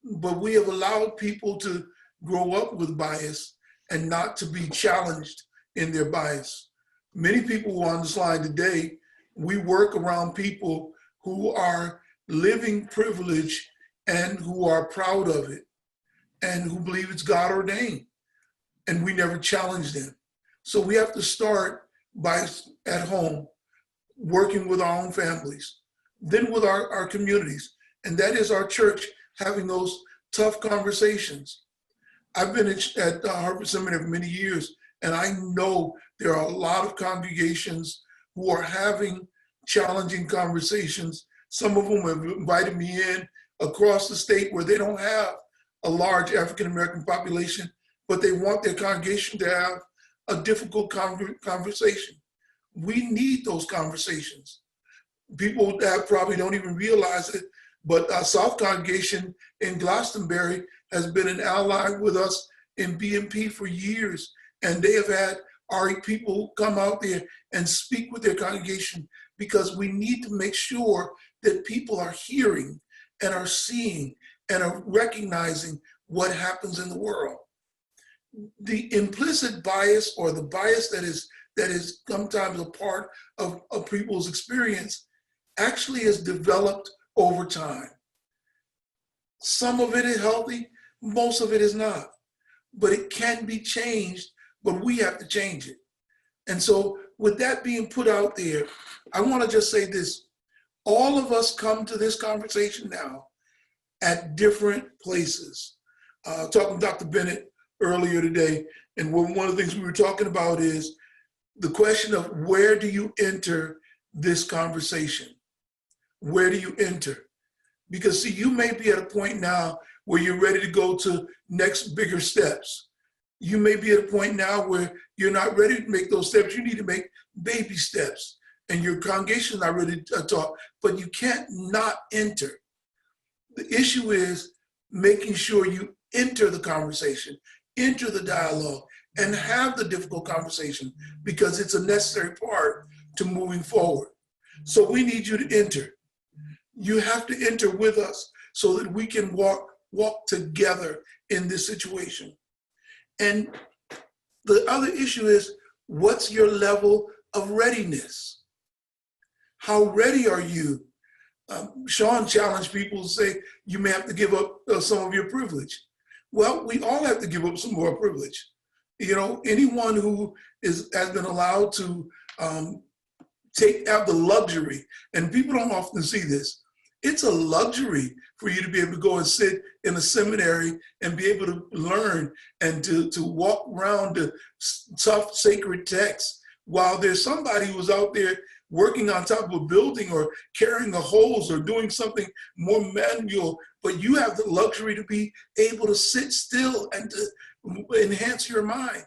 But we have allowed people to grow up with bias and not to be challenged in their bias. Many people who are on this line today, we work around people who are living privilege and who are proud of it and who believe it's God ordained, and we never challenge them. So we have to start by at home, working with our own families, then with our communities, and that is our church having those tough conversations. I've been at Harvard Seminary for many years, and I know there are a lot of congregations who are having challenging conversations. Some of them have invited me in across the state where they don't have a large African-American population, but they want their congregation to have a difficult conversation. We need those conversations. People that probably don't even realize it, but our South Congregation in Glastonbury has been an ally with us in BMP for years, and they have had our people come out there and speak with their congregation, because we need to make sure that people are hearing and are seeing and are recognizing what happens in the world. The implicit bias, or the bias that is sometimes a part of people's experience, actually is developed over time. Some of it is healthy, most of it is not, but it can be changed, but we have to change it. And so with that being put out there, I want to just say this. All of us come to this conversation now at different places. Talking to Dr. Bennett earlier today, and one of the things we were talking about is the question of where do you enter this conversation? Where do you enter? Because see, you may be at a point now where you're ready to go to next bigger steps. You may be at a point now where you're not ready to make those steps. You need to make baby steps, and your congregation is not ready to talk, but you can't not enter. The issue is making sure you enter the conversation, enter the dialogue, and have the difficult conversation, because it's a necessary part to moving forward. So we need you to enter. You have to enter with us so that we can walk together in this situation. And the other issue is, what's your level of readiness? How ready are you? Sean challenged people to say, you may have to give up some of your privilege. Well, we all have to give up some more privilege. You know, anyone who has been allowed to have the luxury, and people don't often see this, it's a luxury for you to be able to go and sit in a seminary and be able to learn and to walk around the tough sacred texts, while there's somebody who's out there working on top of a building or carrying a hose or doing something more manual, but you have the luxury to be able to sit still and to enhance your mind.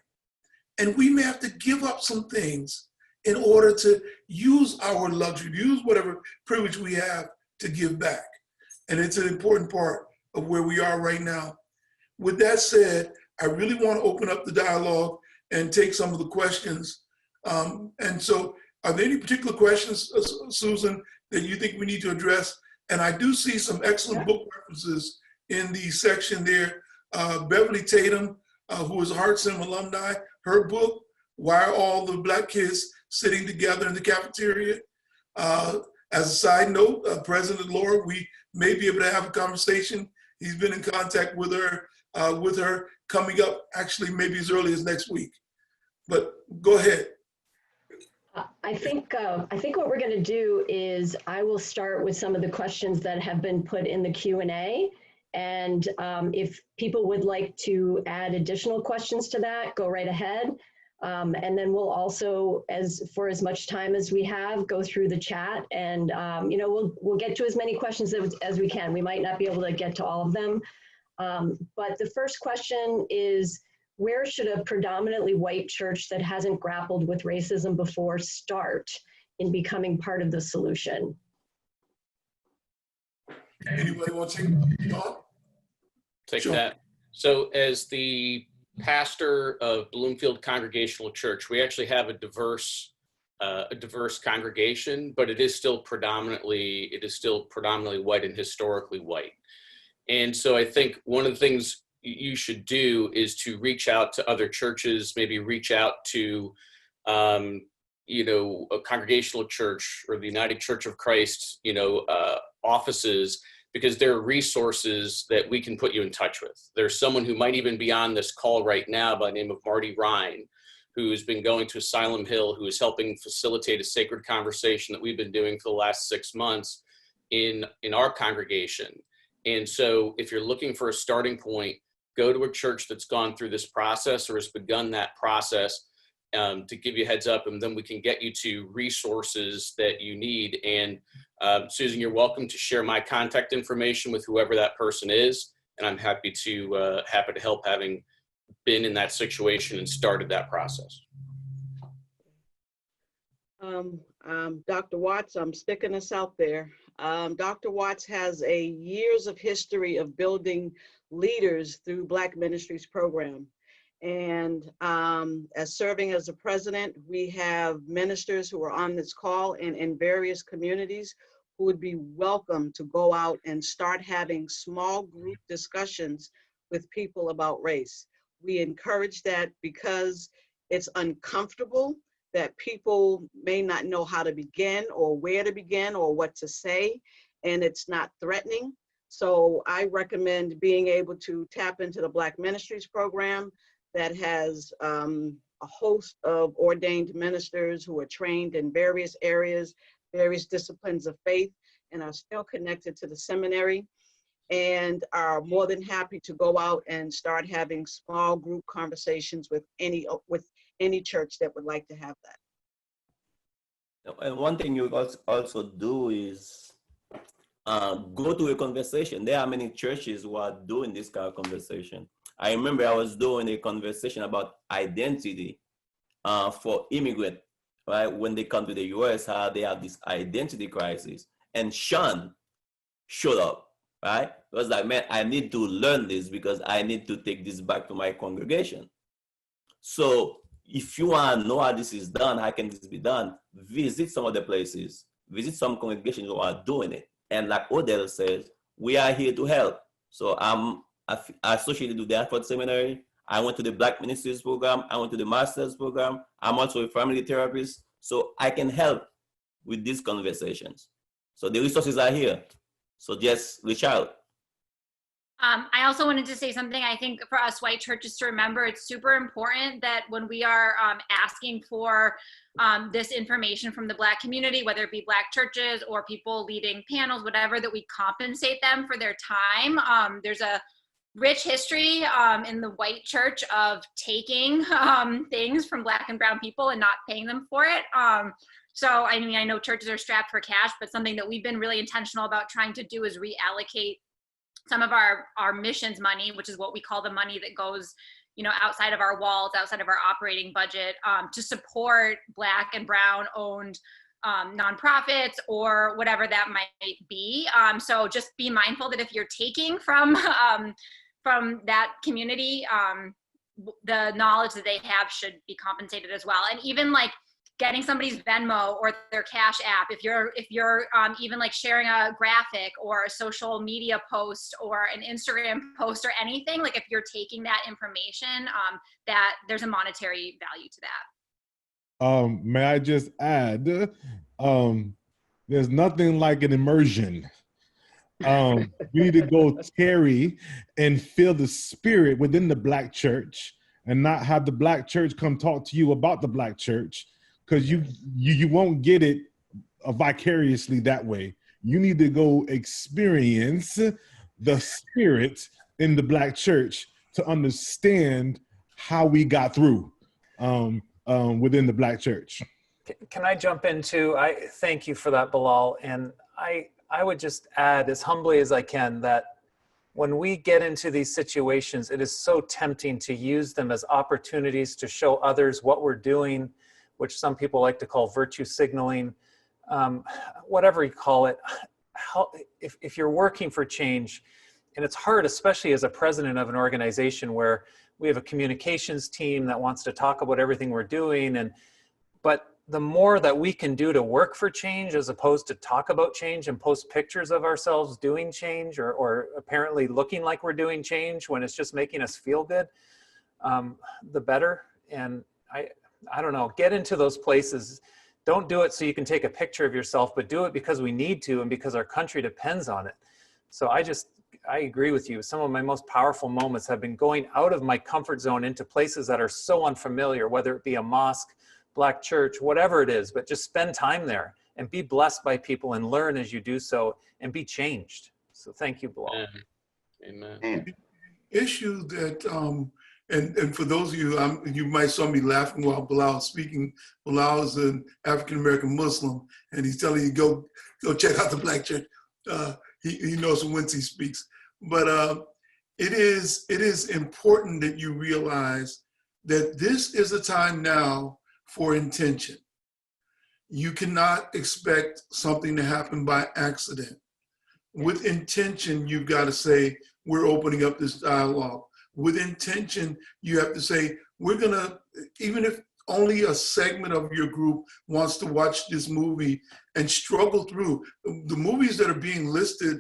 And we may have to give up some things in order to use our luxury, use whatever privilege we have to give back. And it's an important part of where we are right now. With that said, I really want to open up the dialogue and take some of the questions. And so are there any particular questions, Susan, that you think we need to address? And I do see some excellent book references in the section there. Beverly Tatum, who is a Hart Sim alumni, her book, Why Are All the Black Kids Sitting Together in the Cafeteria? As a side note, President Laura, we may be able to have a conversation. He's been in contact with her coming up, actually maybe as early as next week. But go ahead. I think what we're going to do is I will start with some of the questions that have been put in the Q&A. And if people would like to add additional questions to that, go right ahead. And then we'll also, for as much time as we have, go through the chat, and we'll get to as many questions as we can. We might not be able to get to all of them. But the first question is, where should a predominantly white church that hasn't grappled with racism before start in becoming part of the solution? Anybody want to take it? Sean? Take Sure. that. So as the pastor of Bloomfield Congregational Church, we actually have a diverse congregation, but it is still predominantly white and historically white. And so I think one of the things you should do is to reach out to other churches, maybe reach out to, a congregational church or the United Church of Christ, offices, because there are resources that we can put you in touch with. There's someone who might even be on this call right now by the name of Marty Ryan, who's been going to Asylum Hill, who is helping facilitate a sacred conversation that we've been doing for the last 6 months in our congregation. And so if you're looking for a starting point, go to a church that's gone through this process or has begun that process, to give you a heads up, and then we can get you to resources that you need. And Susan, you're welcome to share my contact information with whoever that person is. And I'm happy to help, having been in that situation and started that process. Dr. Watts, I'm sticking this out there. Dr. Watts has a years of history of building leaders through Black Ministries program. And as serving as the president, we have ministers who are on this call and in various communities who would be welcome to go out and start having small group discussions with people about race. We encourage that because it's uncomfortable, that people may not know how to begin or where to begin or what to say, and it's not threatening. So I recommend being able to tap into the Black Ministries program that has a host of ordained ministers who are trained in various areas, various disciplines of faith, and are still connected to the seminary, and are more than happy to go out and start having small group conversations with any church that would like to have that. And one thing you also do is go to a conversation. There are many churches who are doing this kind of conversation. I remember I was doing a conversation about identity for immigrants, right? When they come to the US, how they have this identity crisis. And Sean showed up, right? It was like, man, I need to learn this because I need to take this back to my congregation. So if you want to know how this is done, how can this be done, visit some of the places, visit some congregations who are doing it. And like Odell says, we are here to help. So I'm associated with the Hartford Seminary. I went to the Black Ministries program. I went to the Master's program. I'm also a family therapist. So I can help with these conversations. So the resources are here. So just reach out. I also wanted to say something. I think for us white churches to remember, it's super important that when we are asking for this information from the Black community, whether it be Black churches or people leading panels, whatever, that we compensate them for their time. There's a rich history in the white church of taking things from Black and brown people and not paying them for it. So, I mean, I know churches are strapped for cash, but something that we've been really intentional about trying to do is reallocate some of our missions money, which is what we call the money that goes, outside of our walls, outside of our operating budget, to support Black and brown owned nonprofits or whatever that might be. So just be mindful that if you're taking from that community, the knowledge that they have should be compensated as well. And even like getting somebody's Venmo or their Cash App, if you're even like sharing a graphic or a social media post or an Instagram post or anything, like if you're taking that information, that there's a monetary value to that. May I just add, there's nothing like an immersion. You need to go tarry and feel the spirit within the Black church and not have the Black church come talk to you about the Black church, because you won't get it vicariously that way. You need to go experience the spirit in the Black church to understand how we got through within the Black church. Can I jump into, I thank you for that, Bilal. And I would just add as humbly as I can that when we get into these situations, it is so tempting to use them as opportunities to show others what we're doing, which some people like to call virtue signaling, whatever you call it. If you're working for change, and it's hard, especially as a president of an organization where we have a communications team that wants to talk about everything we're doing, but the more that we can do to work for change as opposed to talk about change and post pictures of ourselves doing change or apparently looking like we're doing change when it's just making us feel good, the better. And I don't know, get into those places. Don't do it so you can take a picture of yourself, but do it because we need to and because our country depends on it. So I agree with you. Some of my most powerful moments have been going out of my comfort zone into places that are so unfamiliar, whether it be a mosque, Black church, whatever it is, but just spend time there and be blessed by people and learn as you do so and be changed. So thank you, Bilal. Amen. And Issue that, and for those of you, you might saw me laughing while Bilal was speaking. Bilal is an African-American Muslim, and he's telling you, go check out the Black church. He knows from whence he speaks. But it is important that you realize that this is a time now for intention. You cannot expect something to happen by accident. With intention, you've got to say, we're opening up this dialogue. With intention, you have to say, we're gonna, even if only a segment of your group wants to watch this movie and struggle through. The movies that are being listed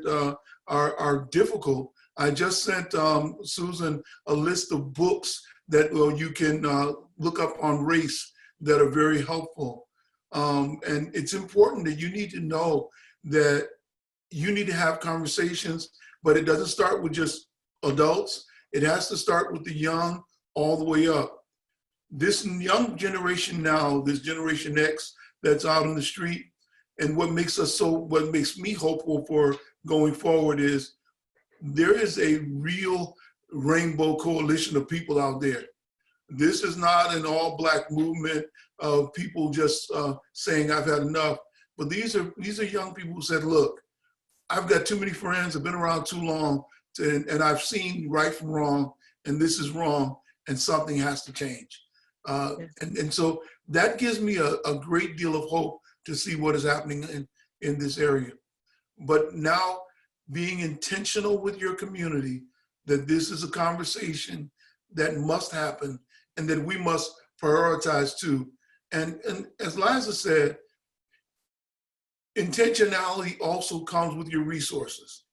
are difficult. I just sent Susan a list of books that you can look up on race that are very helpful. And it's important that you need to know that you need to have conversations, but it doesn't start with just adults. It has to start with the young all the way up. This young generation now, this Generation X that's out in the street, and what makes me hopeful for going forward is there is a real rainbow coalition of people out there. This is not an all Black movement of people just saying I've had enough, but these are young people who said, look, I've got too many friends, I've been around too long, and I've seen right from wrong, and this is wrong, and something has to change. And so that gives me a great deal of hope to see what is happening in this area. But now being intentional with your community, that this is a conversation that must happen and that we must prioritize too. And as Liza said, intentionality also comes with your resources.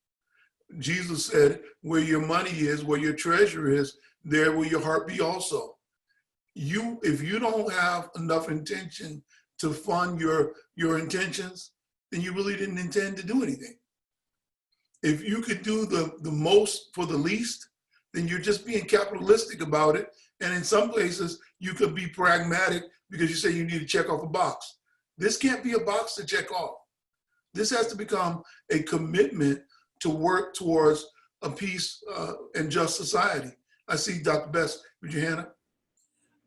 Jesus said, where your money is, where your treasure is, there will your heart be also. If you don't have enough intention to fund your intentions, then you really didn't intend to do anything. If you could do the most for the least, then you're just being capitalistic about it. And in some places, you could be pragmatic because you say you need to check off a box. This can't be a box to check off. This has to become a commitment to work towards a peace and just society. I see Dr. Best with your hand up.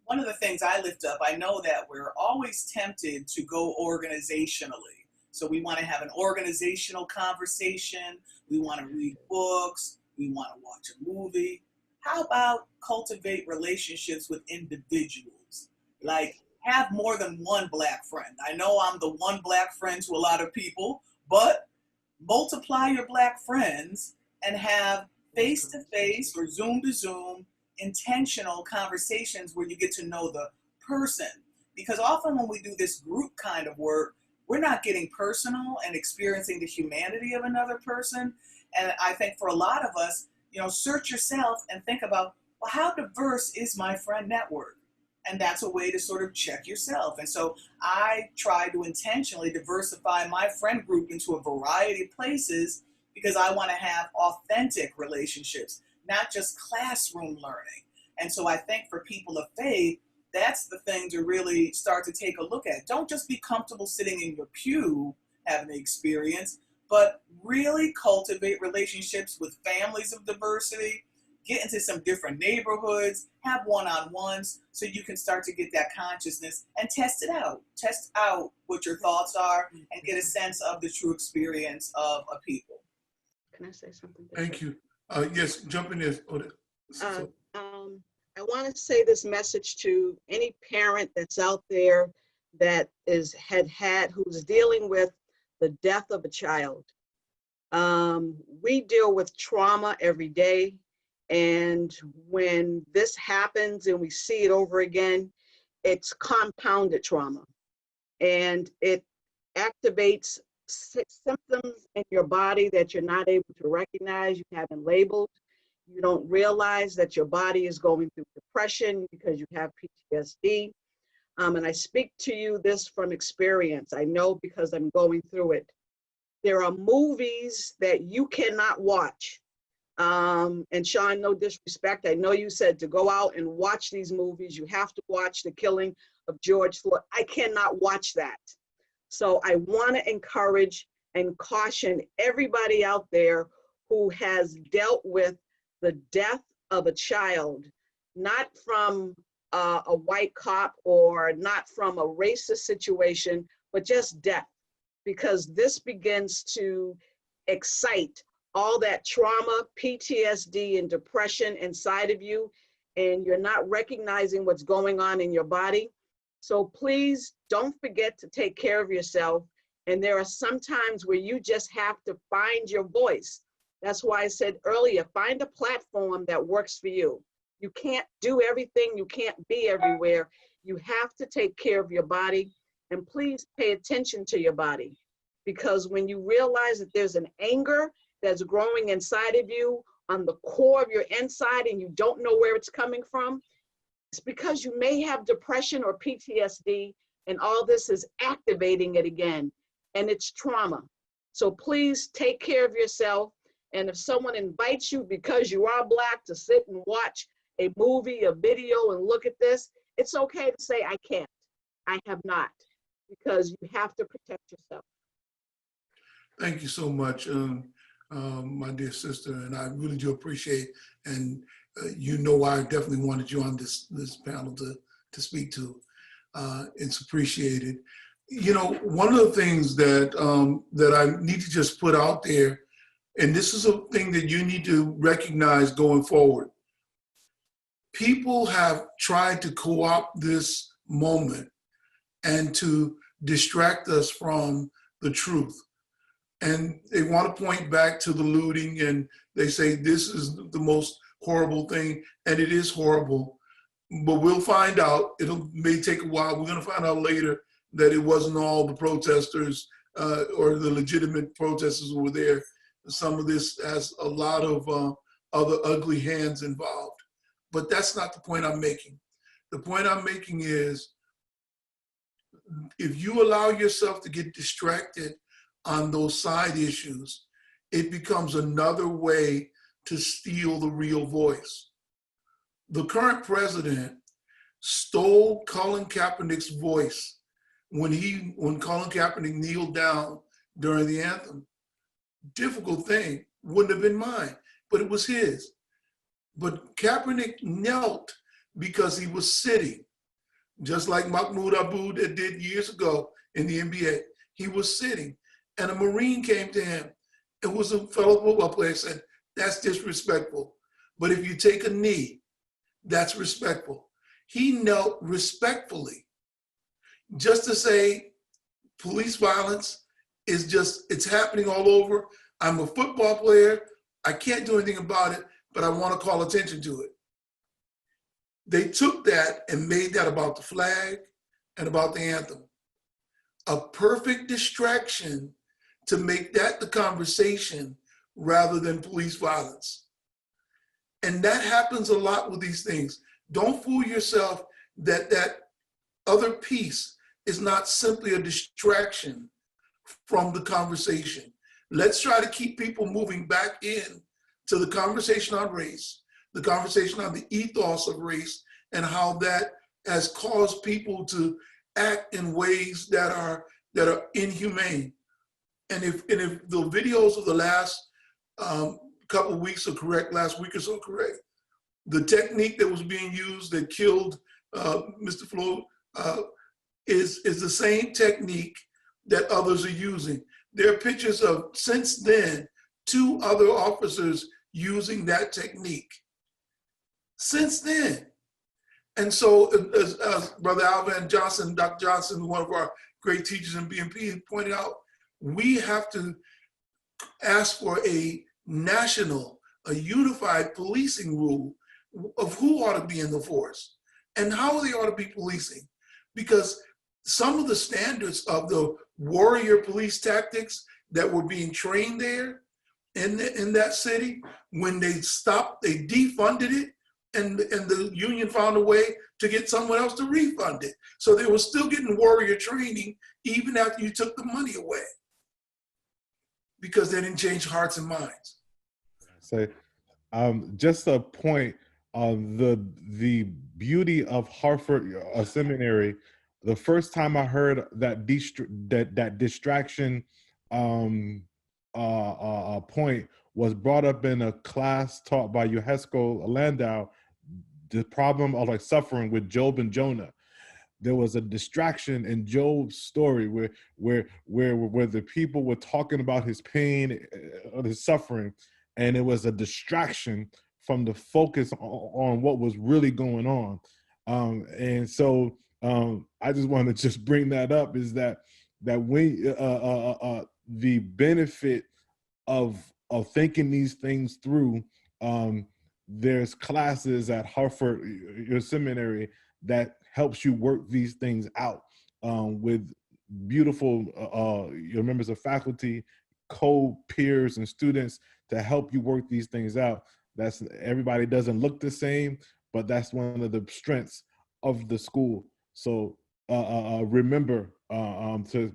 One of the things I lift up, I know that we're always tempted to go organizationally. So we want to have an organizational conversation. We want to read books. We want to watch a movie. How about cultivate relationships with individuals? Like, have more than one Black friend. I know I'm the one Black friend to a lot of people, but multiply your Black friends and have face-to-face or Zoom-to-Zoom intentional conversations where you get to know the person. Because often when we do this group kind of work, we're not getting personal and experiencing the humanity of another person. And I think for a lot of us, search yourself and think about, well, how diverse is my friend network? And that's a way to sort of check yourself. And so I try to intentionally diversify my friend group into a variety of places because I want to have authentic relationships, not just classroom learning. And so I think for people of faith, that's the thing to really start to take a look at. Don't just be comfortable sitting in your pew having the experience, but really cultivate relationships with families of diversity, get into some different neighborhoods, have one-on-ones so you can start to get that consciousness and test it out. Test out what your thoughts are and get a sense of the true experience of a people. Can I say something? Thank you. Yes, jump in there. I want to say this message to any parent that's out there that who's dealing with the death of a child. We deal with trauma every day, and when this happens and we see it over again, it's compounded trauma, and it activates symptoms in your body that you're not able to recognize, you haven't labeled. You don't realize that your body is going through depression because you have PTSD. And I speak to you this from experience. I know because I'm going through it. There are movies that you cannot watch. And Sean, no disrespect, I know you said to go out and watch these movies. You have to watch the killing of George Floyd. I cannot watch that. So I want to encourage and caution everybody out there who has dealt with the death of a child, not from a white cop or not from a racist situation, but just death, because this begins to excite all that trauma, PTSD, and depression inside of you, and you're not recognizing what's going on in your body. So please don't forget to take care of yourself. And there are some times where you just have to find your voice. That's why I said earlier, find a platform that works for you. You can't do everything, you can't be everywhere. You have to take care of your body, and please pay attention to your body, because when you realize that there's an anger that's growing inside of you on the core of your inside and you don't know where it's coming from, it's because you may have depression or PTSD, and all this is activating it again, and it's trauma. So please take care of yourself. And if someone invites you because you are Black to sit and watch a movie, a video, and look at this, it's okay to say, I can't, I have not, because you have to protect yourself. Thank you so much, my dear sister, and I really do appreciate, and you know I definitely wanted you on this panel to speak to. It's appreciated. You know, one of the things that, that I need to just put out there, and this is a thing that you need to recognize going forward. People have tried to co-opt this moment and to distract us from the truth. And they want to point back to the looting, and they say this is the most horrible thing, and it is horrible. But we'll find out, may take a while, we're gonna find out later that it wasn't all the protesters or the legitimate protesters who were there. Some of this has a lot of other ugly hands involved. But that's not the point I'm making. The point I'm making is, if you allow yourself to get distracted on those side issues, it becomes another way to steal the real voice. The current president stole Colin Kaepernick's voice when Colin Kaepernick kneeled down during the anthem. Difficult thing, wouldn't have been mine, but it was his. But Kaepernick knelt because he was sitting, just like Mahmoud Abu did years ago in the NBA. He was sitting, and a Marine came to him. It was a fellow football player, and said, that's disrespectful. But if you take a knee, that's respectful. He knelt respectfully, just to say police violence is just, it's happening all over. I'm a football player. I can't do anything about it, but I want to call attention to it. They took that and made that about the flag and about the anthem. A perfect distraction to make that the conversation rather than police violence. And that happens a lot with these things. Don't fool yourself that that other piece is not simply a distraction from the conversation. Let's try to keep people moving back in to the conversation on race, the conversation on the ethos of race, and how that has caused people to act in ways that are inhumane. And if the videos of the last couple of weeks are correct, last week or so correct, the technique that was being used that killed Mr. Floyd is the same technique that others are using. There are pictures of, since then, 2 other officers using that technique since then. And so, as Brother Alvan Johnson, Dr. Johnson, one of our great teachers in BMP, pointed out, we have to ask for a national, a unified policing rule of who ought to be in the force and how they ought to be policing. Because some of the standards of the warrior police tactics that were being trained there in that city, when they stopped, they defunded it, and the union found a way to get someone else to refund it. So they were still getting warrior training even after you took the money away, because they didn't change hearts and minds. So, just a point on the beauty of Hartford Seminary. The first time I heard that distraction point was brought up in a class taught by Johasko Landau, the problem of like suffering with Job and Jonah. There was a distraction in Job's story where the people were talking about his pain, his suffering, and it was a distraction from the focus on what was really going on. And so I just want to just bring that up, is that when the benefit of thinking these things through, there's classes at Hartford your Seminary that helps you work these things out with beautiful your members of faculty, co-peers, and students to help you work these things out. That's, everybody doesn't look the same, but that's one of the strengths of the school. So remember to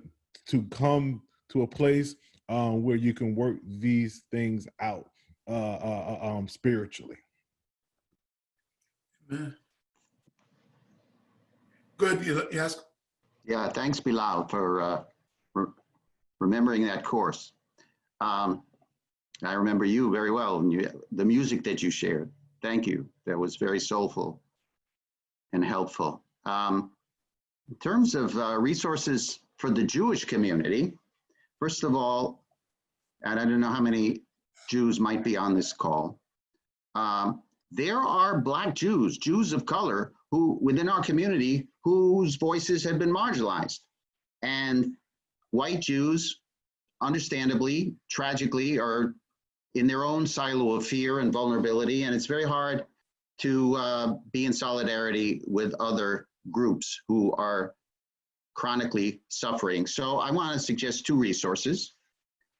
come to a place where you can work these things out spiritually. Amen. Good. Yes. Yeah, thanks, Bilal, for remembering that course. I remember you very well, and the music that you shared. Thank you. That was very soulful and helpful. In terms of resources for the Jewish community, first of all, and I don't know how many Jews might be on this call, there are Black Jews, Jews of color, who within our community whose voices have been marginalized. And white Jews, understandably, tragically, are in their own silo of fear and vulnerability, and it's very hard to be in solidarity with other groups who are chronically suffering. So I want to suggest two resources.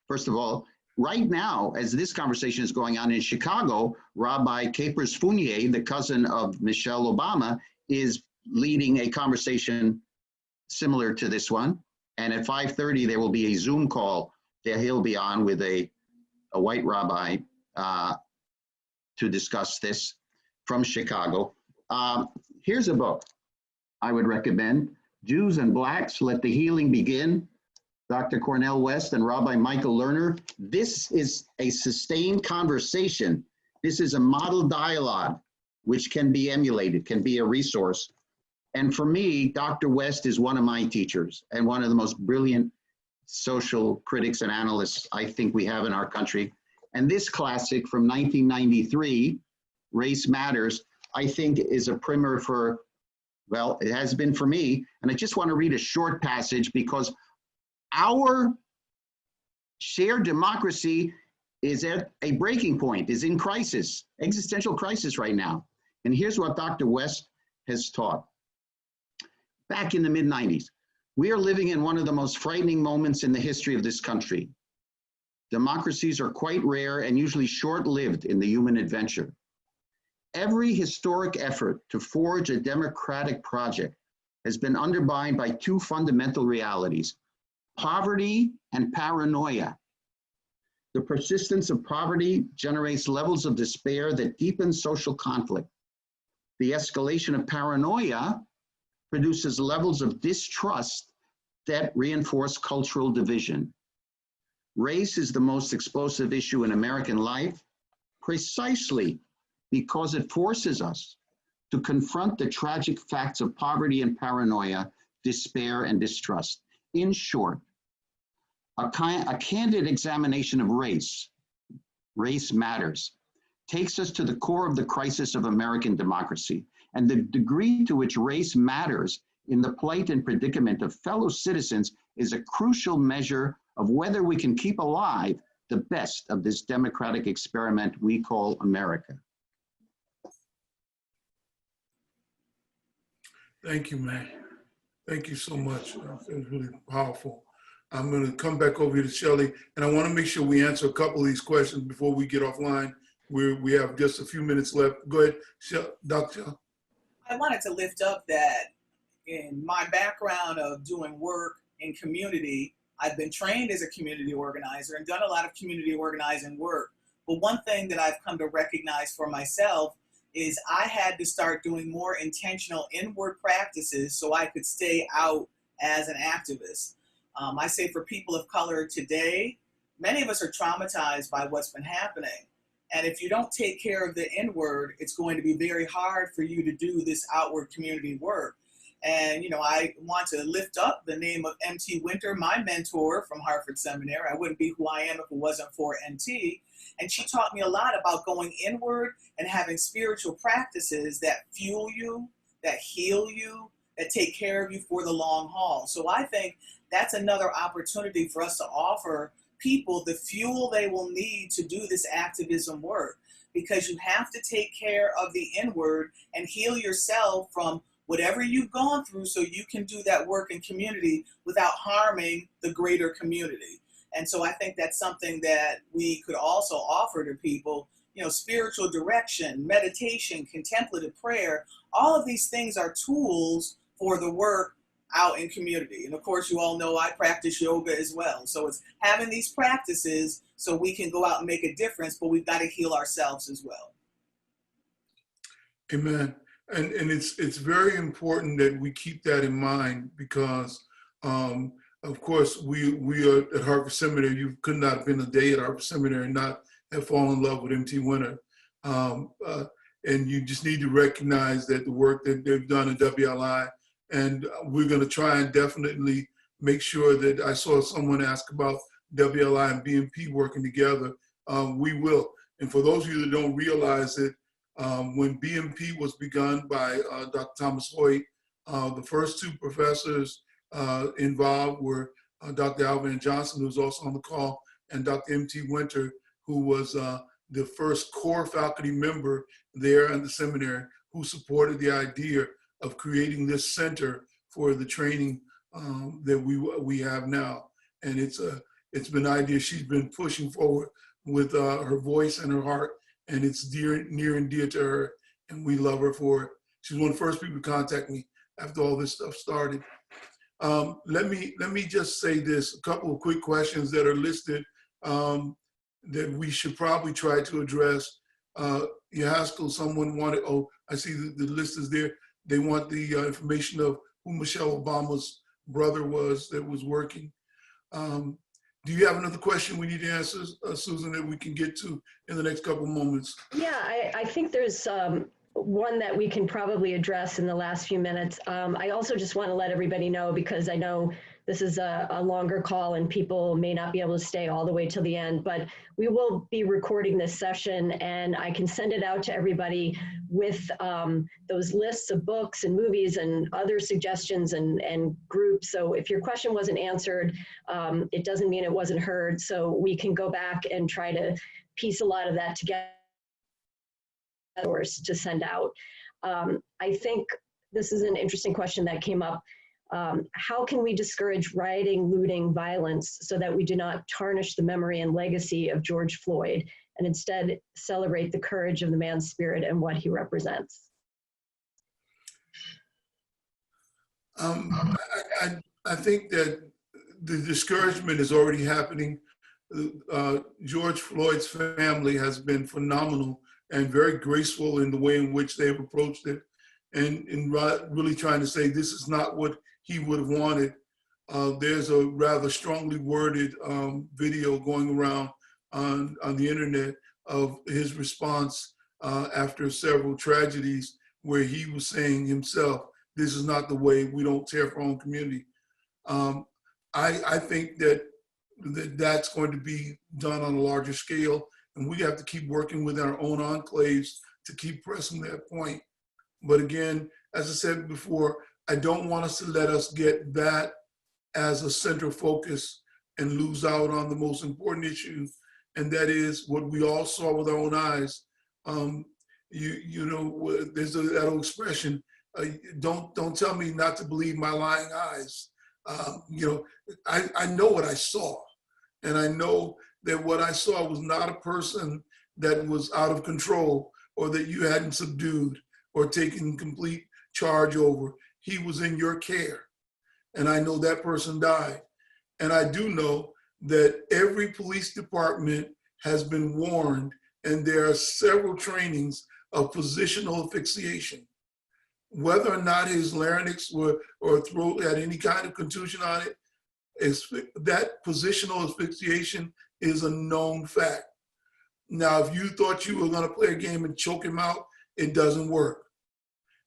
First of all, right now, as this conversation is going on in Chicago, Rabbi Capers Fournier, the cousin of Michelle Obama, is leading a conversation similar to this one. And at 5:30, there will be a Zoom call that he'll be on with a white rabbi to discuss this from Chicago. Here's a book I would recommend, Jews and Blacks, Let the Healing Begin, Dr. Cornel West and Rabbi Michael Lerner. This is a sustained conversation. This is a model dialogue which can be emulated, can be a resource. And for me, Dr. West is one of my teachers and one of the most brilliant social critics and analysts I think we have in our country. And this classic from 1993, Race Matters, I think is a primer for, well, it has been for me. And I just want to read a short passage because our shared democracy is at a breaking point, is in crisis, existential crisis right now. And here's what Dr. West has taught. Back in the mid-90s, we are living in one of the most frightening moments in the history of this country. Democracies are quite rare and usually short-lived in the human adventure. Every historic effort to forge a democratic project has been undermined by two fundamental realities: poverty and paranoia. The persistence of poverty generates levels of despair that deepen social conflict. The escalation of paranoia produces levels of distrust that reinforce cultural division. Race is the most explosive issue in American life, precisely because it forces us to confront the tragic facts of poverty and paranoia, despair and distrust. In short, a candid examination of race matters, takes us to the core of the crisis of American democracy and the degree to which race matters in the plight and predicament of fellow citizens is a crucial measure of whether we can keep alive the best of this democratic experiment we call America. Thank you, man. Thank you so much. It was really powerful. I'm going to come back over here to Shelley, and I want to make sure we answer a couple of these questions before we get offline. We have just a few minutes left. Go ahead, Dr. Shell. I wanted to lift up that in my background of doing work in community, I've been trained as a community organizer and done a lot of community organizing work. But one thing that I've come to recognize for myself is I had to start doing more intentional inward practices so I could stay out as an activist. I say for people of color today, many of us are traumatized by what's been happening. And if you don't take care of the inward, it's going to be very hard for you to do this outward community work. And, you know, I want to lift up the name of MT Winter, my mentor from Hartford Seminary. I wouldn't be who I am if it wasn't for MT. And she taught me a lot about going inward and having spiritual practices that fuel you, that heal you, that take care of you for the long haul. So I think that's another opportunity for us to offer people the fuel they will need to do this activism work, because you have to take care of the inward and heal yourself from whatever you've gone through so you can do that work in community without harming the greater community. And so I think that's something that we could also offer to people, you know, spiritual direction, meditation, contemplative prayer, all of these things are tools for the work out in community. And of course, you all know I practice yoga as well. So it's having these practices so we can go out and make a difference, but we've got to heal ourselves as well. Amen. And it's very important that we keep that in mind because, of course, we are at Hartford Seminary. You could not have been a day at Hartford Seminary and not have fallen in love with MT Winter. And you just need to recognize that the work that they've done at WLI, and we're going to try and definitely make sure that I saw someone ask about WLI and BMP working together. We will. And for those of you that don't realize it, when BMP was begun by Dr. Thomas Hoyt, the first two professors involved were Dr. Alvin Johnson, who was also on the call, and Dr. MT Winter, who was the first core faculty member there in the seminary, who supported the idea of creating this center for the training that we have now. And it's been an idea she's been pushing forward with her voice and her heart, and it's near and dear to her, and we love her for it. She's one of the first people to contact me after all this stuff started. Let me just say this, a couple of quick questions that are listed that we should probably try to address. Yahaskell, someone wanted, oh, I see the list is there. They want the information of who Michelle Obama's brother was that was working. Do you have another question we need to answer, Susan, that we can get to in the next couple of moments? Yeah, I think there's one that we can probably address in the last few minutes. I also just want to let everybody know, because I know this is a longer call and people may not be able to stay all the way till the end, but we will be recording this session and I can send it out to everybody with those lists of books and movies and other suggestions and groups. So if your question wasn't answered, it doesn't mean it wasn't heard. So we can go back and try to piece a lot of that together to send out. I think this is an interesting question that came up. How can we discourage rioting, looting, violence so that we do not tarnish the memory and legacy of George Floyd and instead celebrate the courage of the man's spirit and what he represents? I think that the discouragement is already happening. George Floyd's family has been phenomenal and very graceful in the way in which they've approached it, and really trying to say this is not what he would have wanted. There's a rather strongly worded video going around on the internet of his response after several tragedies, where he was saying himself, this is not the way, we don't tear up our own community. I think that that's going to be done on a larger scale, And we have to keep working within our own enclaves to keep pressing that point. But again, as I said before, I don't want us to let us get that as a central focus and lose out on the most important issue, and that is what we all saw with our own eyes. You know, there's that old expression, don't tell me not to believe my lying eyes. You know, I know what I saw, and I know that what I saw was not a person that was out of control or that you hadn't subdued or taken complete charge over. He was in your care, and I know that person died. And I do know that every police department has been warned, and there are several trainings of positional asphyxiation. Whether or not his larynx or throat had any kind of contusion on it, that positional asphyxiation is a known fact. Now, if you thought you were going to play a game and choke him out, it doesn't work.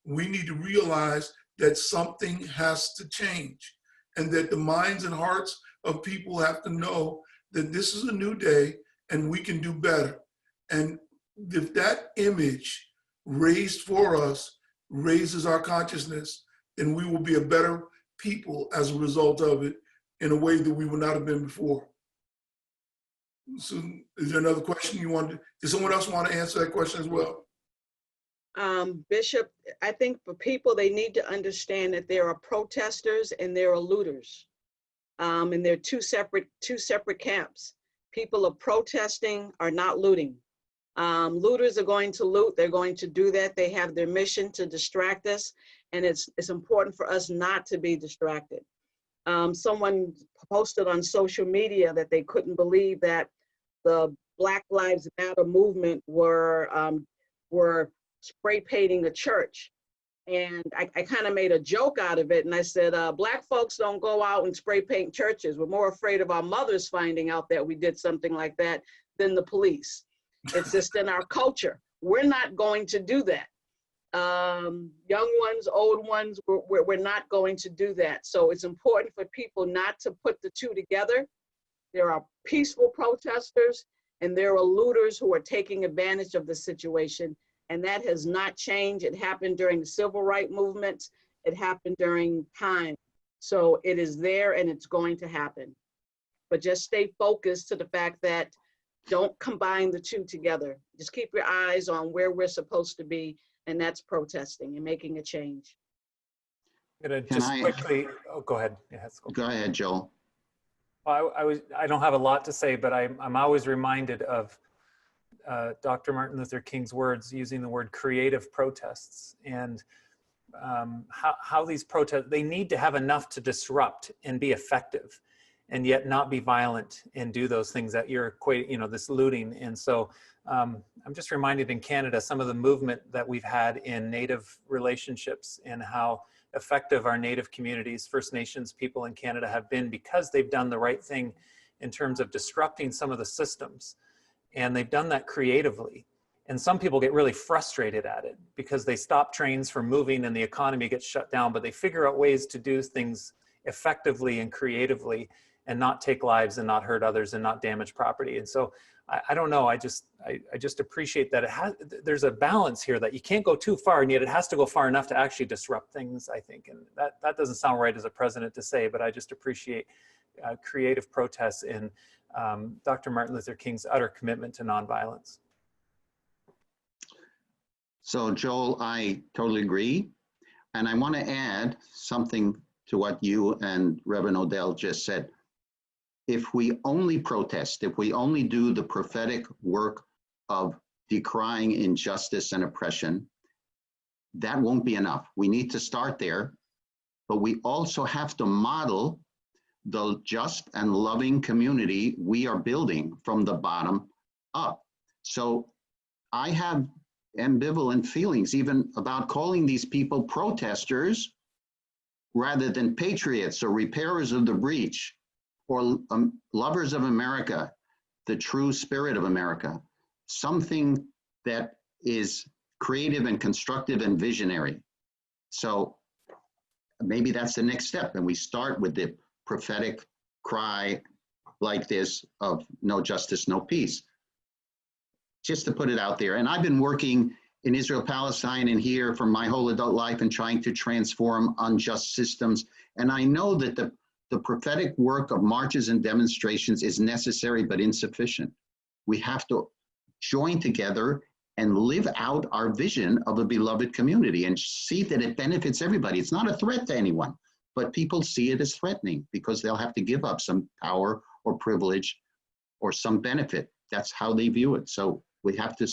We need to realize that something has to change, and that the minds and hearts of people have to know that this is a new day and we can do better. And if that image raised for us raises our consciousness, then we will be a better people as a result of it in a way that we would not have been before. So is there another question you wanted? Does someone else want to answer that question as well? Bishop, I think for people, they need to understand that there are protesters and there are looters. And they're two separate camps. People are protesting, are not looting. Looters are going to loot. They're going to do that. They have their mission to distract us, and it's important for us not to be distracted. Someone posted on social media that they couldn't believe that the Black Lives Matter movement were spray painting a church. And I kind of made a joke out of it. And I said, Black folks don't go out and spray paint churches. We're more afraid of our mothers finding out that we did something like that than the police. It's just in our culture. We're not going to do that. Young ones, old ones, we're not going to do that. So it's important for people not to put the two together. There are peaceful protesters and there are looters who are taking advantage of the situation. And that has not changed. It happened during the civil rights movement. It happened during time. So it is there and it's going to happen. But just stay focused to the fact that don't combine the two together. Just keep your eyes on where we're supposed to be, and that's protesting and making a change. Quickly, oh, go ahead. Yeah, Go ahead, Joel. Well, I don't have a lot to say, but I'm always reminded of Dr. Martin Luther King's words, using the word creative protests, and how these protests, they need to have enough to disrupt and be effective, and yet not be violent and do those things that you're equating, this looting. And so I'm just reminded in Canada, some of the movement that we've had in Native relationships and how effective our Native communities, First Nations people in Canada have been, because they've done the right thing in terms of disrupting some of the systems. And they've done that creatively. And some people get really frustrated at it because they stop trains from moving and the economy gets shut down, but they figure out ways to do things effectively and creatively and not take lives and not hurt others and not damage property. And so I don't know, I just appreciate that there's a balance here, that you can't go too far and yet it has to go far enough to actually disrupt things, I think. And that doesn't sound right as a president to say, but I just appreciate creative protests and Dr. Martin Luther King's utter commitment to nonviolence. So Joel, I totally agree. And I want to add something to what you and Reverend Odell just said. If we only protest, if we only do the prophetic work of decrying injustice and oppression, that won't be enough. We need to start there, but we also have to model the just and loving community we are building from the bottom up. So I have ambivalent feelings even about calling these people protesters rather than patriots or repairers of the breach or lovers of America, the true spirit of America, something that is creative and constructive and visionary. So maybe that's the next step, and we start with the prophetic cry like this of no justice, no peace. just to put it out there. And I've been working in Israel, Palestine, and here for my whole adult life and trying to transform unjust systems. And I know that the prophetic work of marches and demonstrations is necessary but insufficient. We have to join together and live out our vision of a beloved community and see that it benefits everybody. It's not a threat to anyone, but people see it as threatening because they'll have to give up some power or privilege or some benefit. That's how they view it. So we have to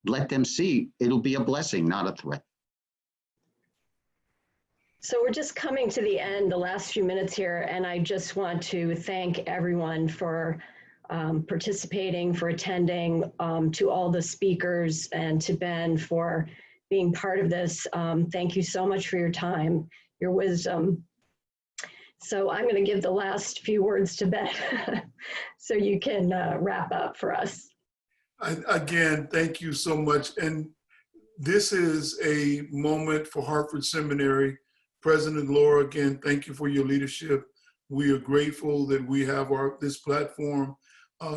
let them see it'll be a blessing, not a threat. So we're just coming to the end, the last few minutes here, and I just want to thank everyone for participating, for attending, to all the speakers, and to Ben for being part of this. Thank you so much for your time, your wisdom. So I'm going to give the last few words to Ben so you can wrap up for us. Again, thank you so much. And this is a moment for Hartford Seminary. President Laura, again, thank you for your leadership. We are grateful that we have this platform.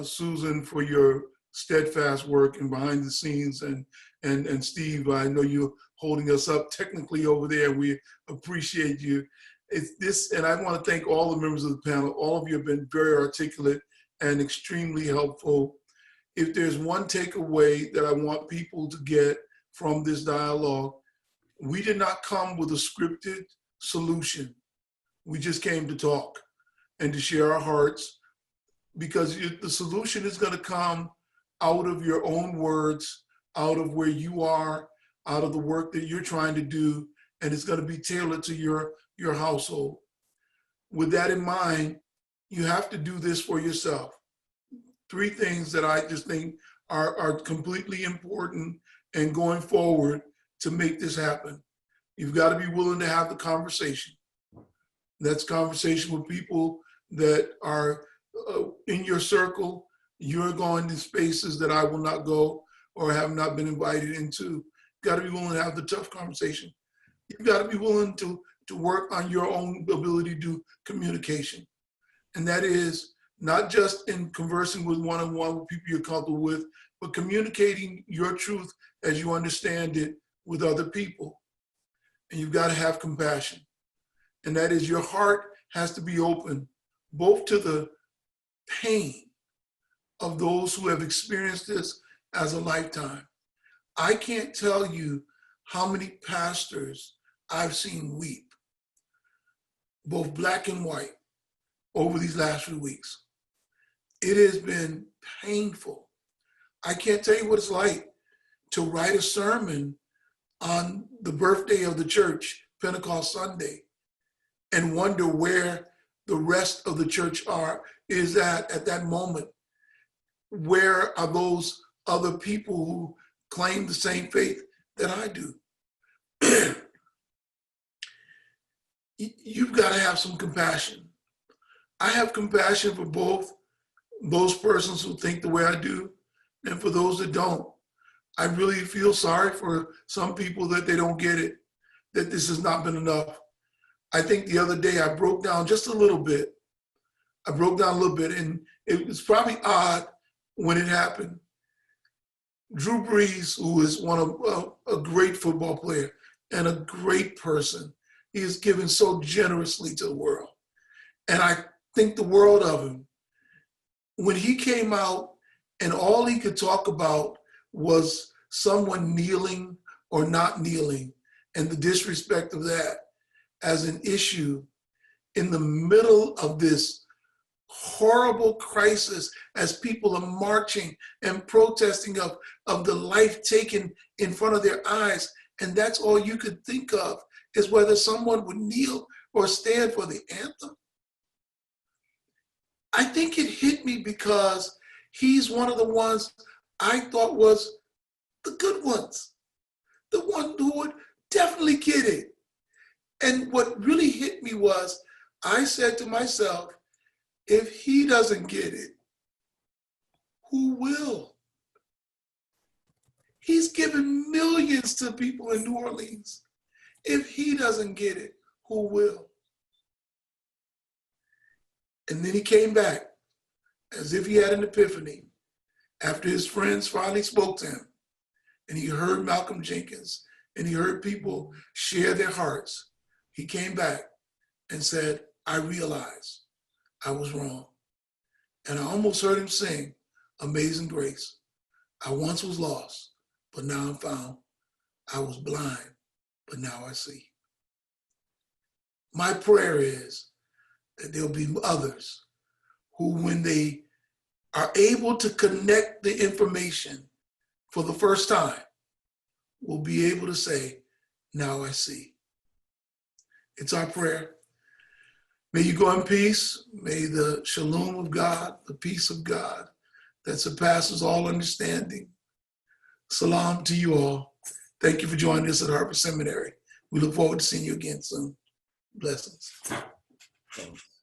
Susan, for your steadfast work and behind the scenes, and Steve, I know you're holding us up technically over there. We appreciate you. And I want to thank all the members of the panel. All of you have been very articulate and extremely helpful. If there's one takeaway that I want people to get from this dialogue, we did not come with a scripted solution. We just came to talk and to share our hearts, because the solution is going to come out of your own words, out of where you are, out of the work that you're trying to do, and it's going to be tailored to your household. With that in mind, you have to do this for yourself. 3 things that I just think are completely important and going forward to make this happen. You've got to be willing to have the conversation. That's conversation with people that are in your circle. You're going to spaces that I will not go or have not been invited into. You've got to be willing to have the tough conversation. You've got to be willing to work on your own ability to do communication. And that is not just in conversing with one-on-one with people you're comfortable with, but communicating your truth as you understand it with other people. And you've got to have compassion. And that is, your heart has to be open, both to the pain of those who have experienced this as a lifetime. I can't tell you how many pastors I've seen weep, both black and white, over these last few weeks. It has been painful. I can't tell you what it's like to write a sermon on the birthday of the church, Pentecost Sunday, and wonder where the rest of the church is at that moment. Where are those other people who claim the same faith that I do? You've got to have some compassion. I have compassion for both those persons who think the way I do and for those that don't. I really feel sorry for some people that they don't get it, that this has not been enough. I think the other day I broke down just a little bit. And it was probably odd when it happened. Drew Brees, who is a great football player and a great person, he has given so generously to the world. And I think the world of him. When he came out and all he could talk about was someone kneeling or not kneeling and the disrespect of that as an issue in the middle of this horrible crisis, as people are marching and protesting of the life taken in front of their eyes. And that's all you could think of, is whether someone would kneel or stand for the anthem. I think it hit me because he's one of the ones I thought was the good ones, the one who would definitely get it. And what really hit me was, I said to myself, if he doesn't get it, who will? He's given millions to people in New Orleans. If he doesn't get it, who will? And then he came back as if he had an epiphany, after his friends finally spoke to him, and he heard Malcolm Jenkins, and he heard people share their hearts, he came back and said, I realized I was wrong. And I almost heard him sing Amazing Grace. I once was lost, but now I'm found. I was blind, but now I see. My prayer is that there'll be others who, when they are able to connect the information for the first time, will be able to say, now I see. It's our prayer. May you go in peace. May the shalom of God, the peace of God that surpasses all understanding. Salam to you all. Thank you for joining us at Harvard Seminary. We look forward to seeing you again soon. Blessings. Thanks.